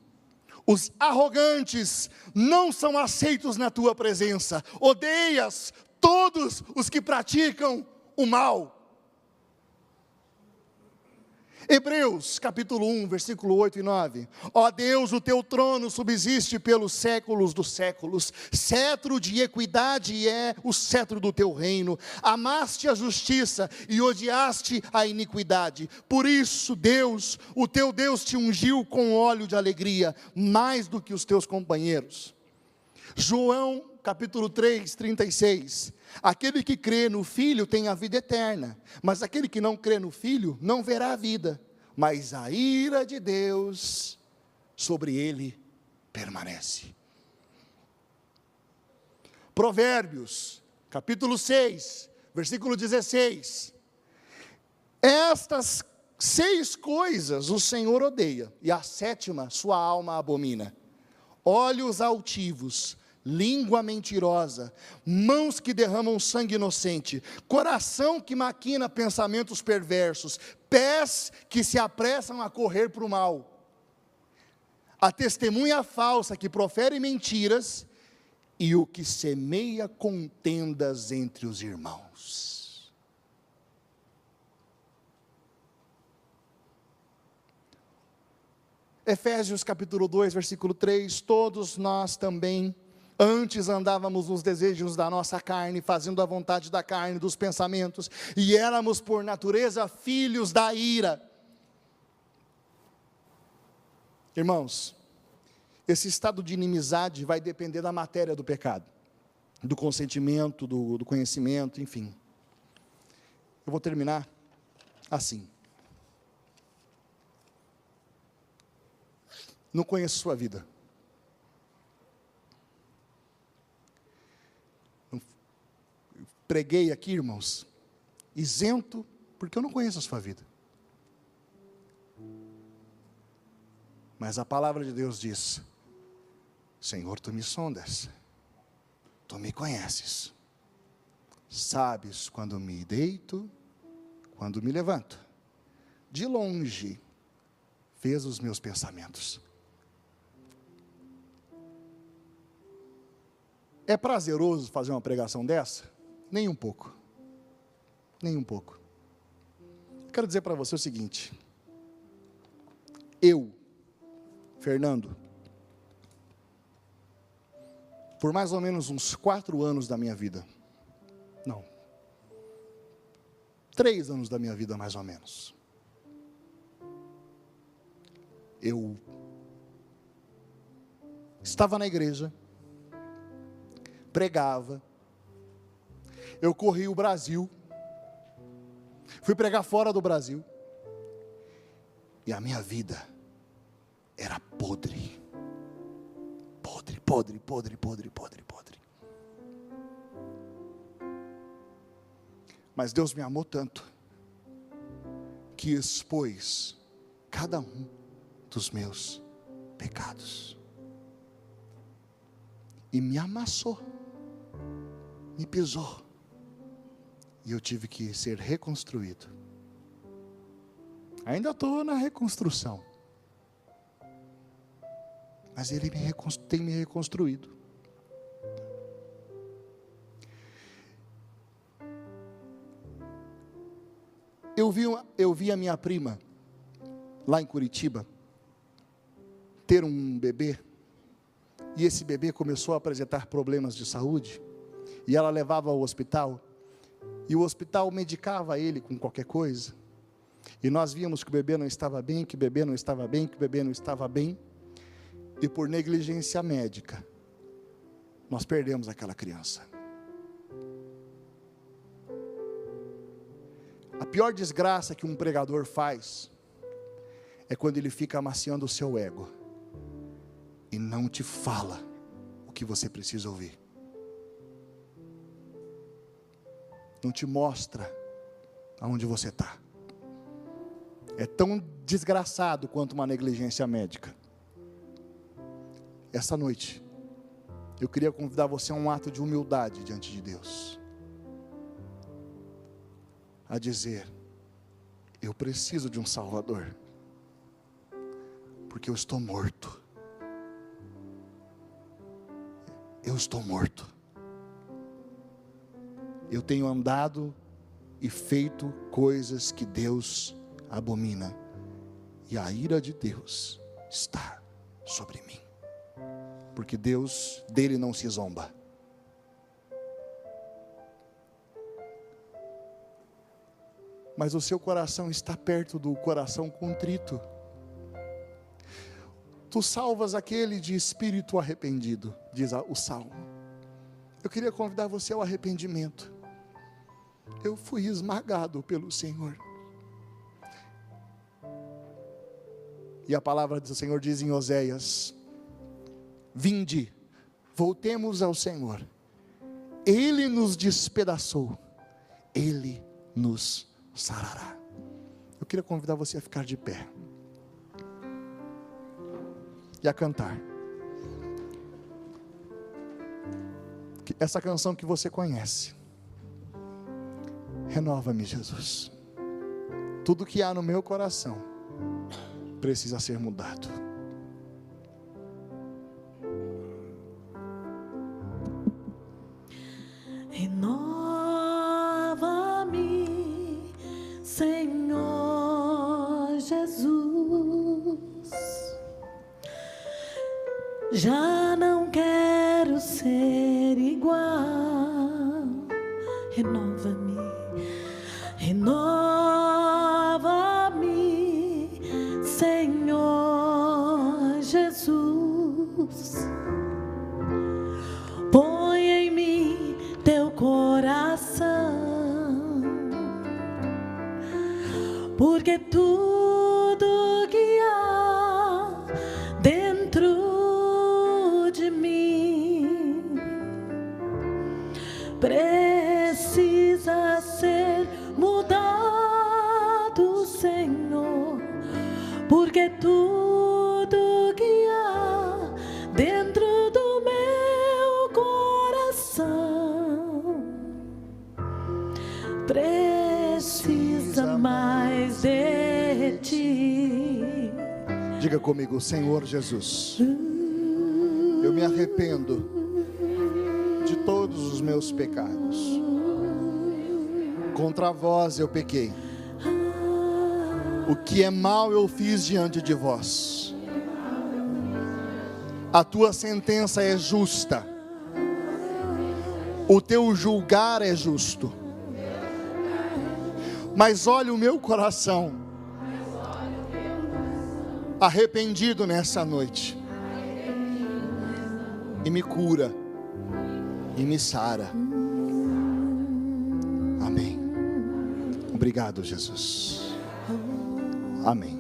Os arrogantes não são aceitos na tua presença, odeias todos os que praticam o mal. Hebreus, capítulo 1, versículo 8 e 9. Ó Deus, o teu trono subsiste pelos séculos dos séculos. Cetro de equidade é o cetro do teu reino. Amaste a justiça e odiaste a iniquidade. Por isso, Deus, o teu Deus te ungiu com óleo de alegria, mais do que os teus companheiros. João, capítulo 3, 36. Aquele que crê no Filho tem a vida eterna, mas aquele que não crê no Filho não verá a vida, mas a ira de Deus sobre ele permanece. Provérbios, capítulo 6, versículo 16. Estas 6 coisas o Senhor odeia, e a 7ª sua alma abomina: olhos altivos, língua mentirosa, mãos que derramam sangue inocente, coração que maquina pensamentos perversos, pés que se apressam a correr para o mal, a testemunha falsa que profere mentiras e o que semeia contendas entre os irmãos. Efésios capítulo 2, versículo 3, todos nós também antes andávamos nos desejos da nossa carne, fazendo a vontade da carne, dos pensamentos, e éramos por natureza filhos da ira. Irmãos, esse estado de inimizade vai depender da matéria do pecado, do consentimento, do conhecimento, enfim. Eu vou terminar assim. Não conheço sua vida. Preguei aqui, irmãos, isento, porque eu não conheço a sua vida. Mas a palavra de Deus diz: Senhor, tu me sondas, tu me conheces, sabes quando me deito, quando me levanto, de longe vês os meus pensamentos. É prazeroso fazer uma pregação dessa? Nem um pouco. Nem um pouco. Quero dizer para você o seguinte: eu, Fernando, por mais ou menos uns 4 anos da minha vida, não, 3 anos da minha vida mais ou menos, eu estava na igreja, pregava, eu corri o Brasil, fui pregar fora do Brasil, e a minha vida era podre, podre, podre, podre, podre, podre, podre. Mas Deus me amou tanto, que expôs cada um dos meus pecados, e me amassou, me pisou, e eu tive que ser reconstruído. Ainda estou na reconstrução, mas Ele tem me reconstruído. Eu vi a minha prima, lá em Curitiba, ter um bebê, e esse bebê começou a apresentar problemas de saúde, e ela levava ao hospital, e o hospital medicava ele com qualquer coisa, e nós víamos que o bebê não estava bem, que o bebê não estava bem, que o bebê não estava bem, e por negligência médica, nós perdemos aquela criança. A pior desgraça que um pregador faz, é quando ele fica amaciando o seu ego, e não te fala o que você precisa ouvir. Não te mostra aonde você está. É tão desgraçado quanto uma negligência médica. Essa noite, eu queria convidar você a um ato de humildade diante de Deus. A dizer, eu preciso de um Salvador, porque eu estou morto. Eu estou morto. Eu tenho andado e feito coisas que Deus abomina, e a ira de Deus está sobre mim, porque Deus, dele não se zomba. Mas o seu coração está perto do coração contrito. Tu salvas aquele de espírito arrependido, diz o Salmo. Eu queria convidar você ao arrependimento. Eu fui esmagado pelo Senhor. E a palavra do Senhor diz em Oséias: vinde, voltemos ao Senhor. Ele nos despedaçou, Ele nos sarará. Eu queria convidar você a ficar de pé e a cantar essa canção que você conhece. Renova-me, Jesus. Tudo que há no meu coração precisa ser mudado. Renova-me, Senhor Jesus. Já não quero ser igual. Renova-me, renova-me, Senhor Jesus. Põe em mim teu coração, porque tudo que há dentro de mim precisa ser mudado, Senhor, porque tudo que há dentro do meu coração precisa mais de ti. Diga comigo: Senhor Jesus, eu me arrependo de todos os meus pecados. Contra vós eu pequei. O que é mal eu fiz diante de vós. A tua sentença é justa. O teu julgar é justo. Mas olha o meu coração, arrependido nessa noite, e me cura, e me sara. Amém. Obrigado, Jesus. Amém.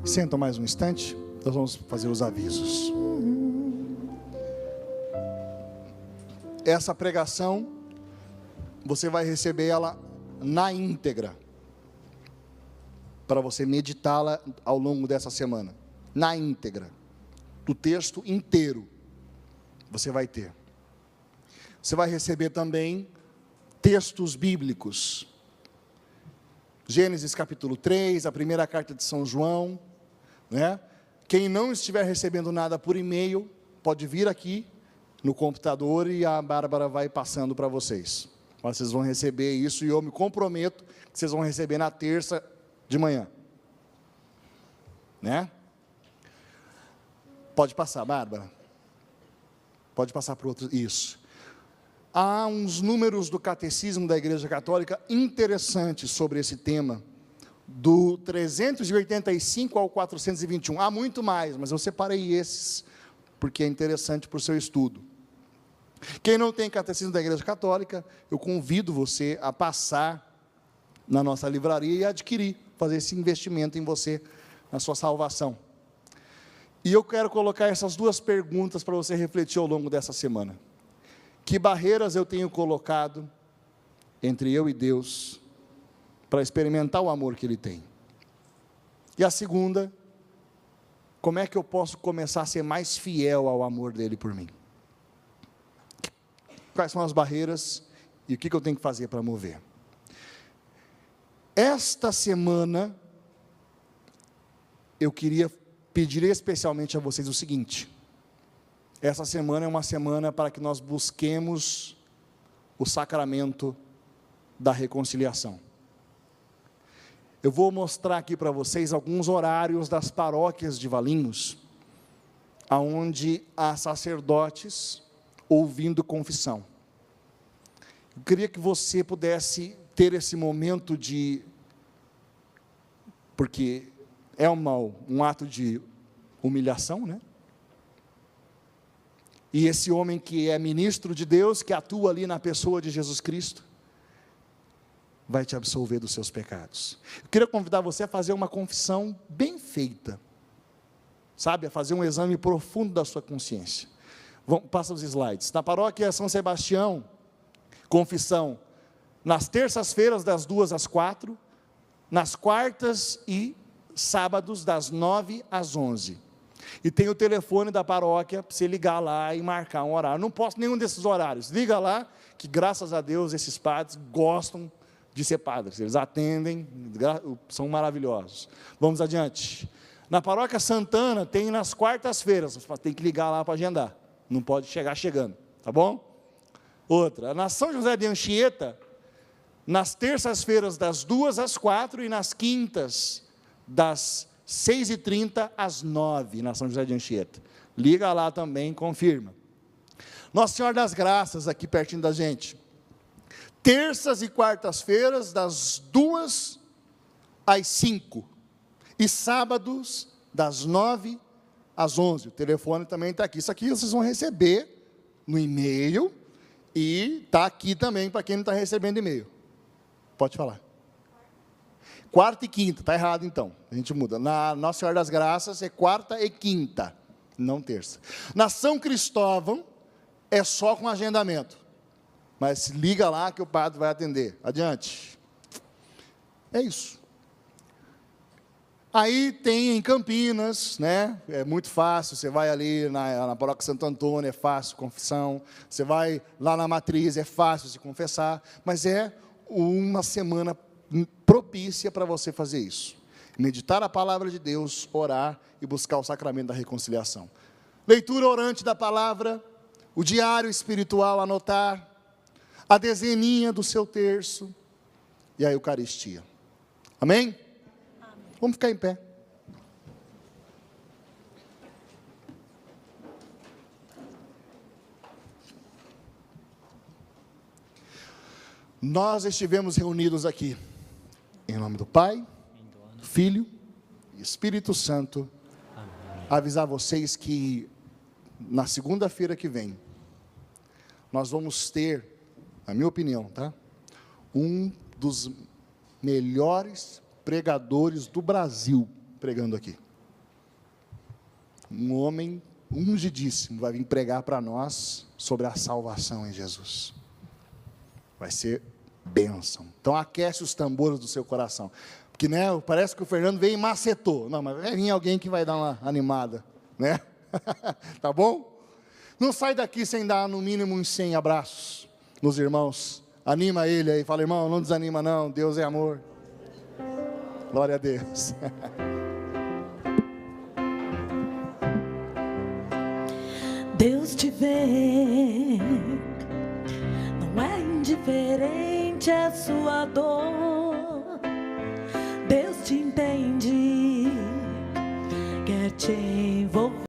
Senta mais um instante, nós vamos fazer os avisos. Essa pregação, você vai receber ela na íntegra, para você meditá-la ao longo dessa semana. Na íntegra, do texto inteiro, você vai ter. Você vai receber também textos bíblicos. Gênesis capítulo 3, a primeira carta de São João, né? Quem não estiver recebendo nada por e-mail, pode vir aqui no computador e a Bárbara vai passando para vocês. Vocês vão receber isso e eu me comprometo que vocês vão receber na terça de manhã. Né? Pode passar, Bárbara. Pode passar para outro. Isso. Há uns números do Catecismo da Igreja Católica interessantes sobre esse tema, do 385 ao 421. Há muito mais, mas eu separei esses, porque é interessante para o seu estudo. Quem não tem Catecismo da Igreja Católica, eu convido você a passar na nossa livraria e adquirir, fazer esse investimento em você, na sua salvação. E eu quero colocar essas duas perguntas para você refletir ao longo dessa semana. Que barreiras eu tenho colocado entre eu e Deus para experimentar o amor que Ele tem? E a segunda, como é que eu posso começar a ser mais fiel ao amor dEle por mim? Quais são as barreiras e o que eu tenho que fazer para mover? Esta semana, eu queria pedir especialmente a vocês o seguinte: essa semana é uma semana para que nós busquemos o sacramento da reconciliação. Eu vou mostrar aqui para vocês alguns horários das paróquias de Valinhos, aonde há sacerdotes ouvindo confissão. Eu queria que você pudesse ter esse momento de, porque é um ato de humilhação, né? E esse homem que é ministro de Deus, que atua ali na pessoa de Jesus Cristo, vai te absolver dos seus pecados. Eu queria convidar você a fazer uma confissão bem feita, sabe, a fazer um exame profundo da sua consciência. Passa os slides. Na paróquia São Sebastião, confissão nas terças-feiras das 2 às 4, nas quartas e sábados das 9 às 11. E tem o telefone da paróquia para você ligar lá e marcar um horário. Não posso nenhum desses horários. Liga lá, que graças a Deus esses padres gostam de ser padres. Eles atendem, são maravilhosos. Vamos adiante. Na paróquia Santana tem nas quartas-feiras, tem que ligar lá para agendar. Não pode chegar chegando, tá bom? Outra, na São José de Anchieta, nas terças-feiras das 2 às 4 e nas quintas das 6h30 às 9, na São José de Anchieta. Liga lá também, confirma. Nossa Senhora das Graças, aqui pertinho da gente. Terças e quartas-feiras, das 2 às 5. E sábados, das 9 às 11. O telefone também está aqui. Isso aqui vocês vão receber no e-mail. E está aqui também para quem não está recebendo e-mail. Pode falar. Quarta e quinta, está errado então. A gente muda. Na Nossa Senhora das Graças é quarta e quinta, não terça. Na São Cristóvão é só com agendamento. Mas liga lá que o padre vai atender. Adiante. É isso. Aí tem em Campinas, né? É muito fácil. Você vai ali na paróquia Santo Antônio, é fácil confissão. Você vai lá na Matriz, é fácil se confessar. Mas é uma semana propícia para você fazer isso. Meditar a palavra de Deus, orar e buscar o sacramento da reconciliação. Leitura orante da palavra, o diário espiritual, anotar, a dezeninha do seu terço e a Eucaristia. Amém? Amém. Vamos ficar em pé. Nós estivemos reunidos aqui, em nome do Pai, do Filho e Espírito Santo, amém. Avisar vocês que na segunda-feira que vem, nós vamos ter, na minha opinião, tá? Um dos melhores pregadores do Brasil pregando aqui. Um homem ungidíssimo vai vir pregar para nós sobre a salvação em Jesus. Vai ser bênção. Então aquece os tambores do seu coração. Porque, né, parece que o Fernando veio e macetou. Não, mas vai vir alguém que vai dar uma animada, né? Tá bom? Não sai daqui sem dar no mínimo uns 100 abraços nos irmãos. Anima ele aí, fala, irmão, não desanima não, Deus é amor. Glória a Deus. Deus te vê, não é indiferente a sua dor. Deus te entende, quer te envolver.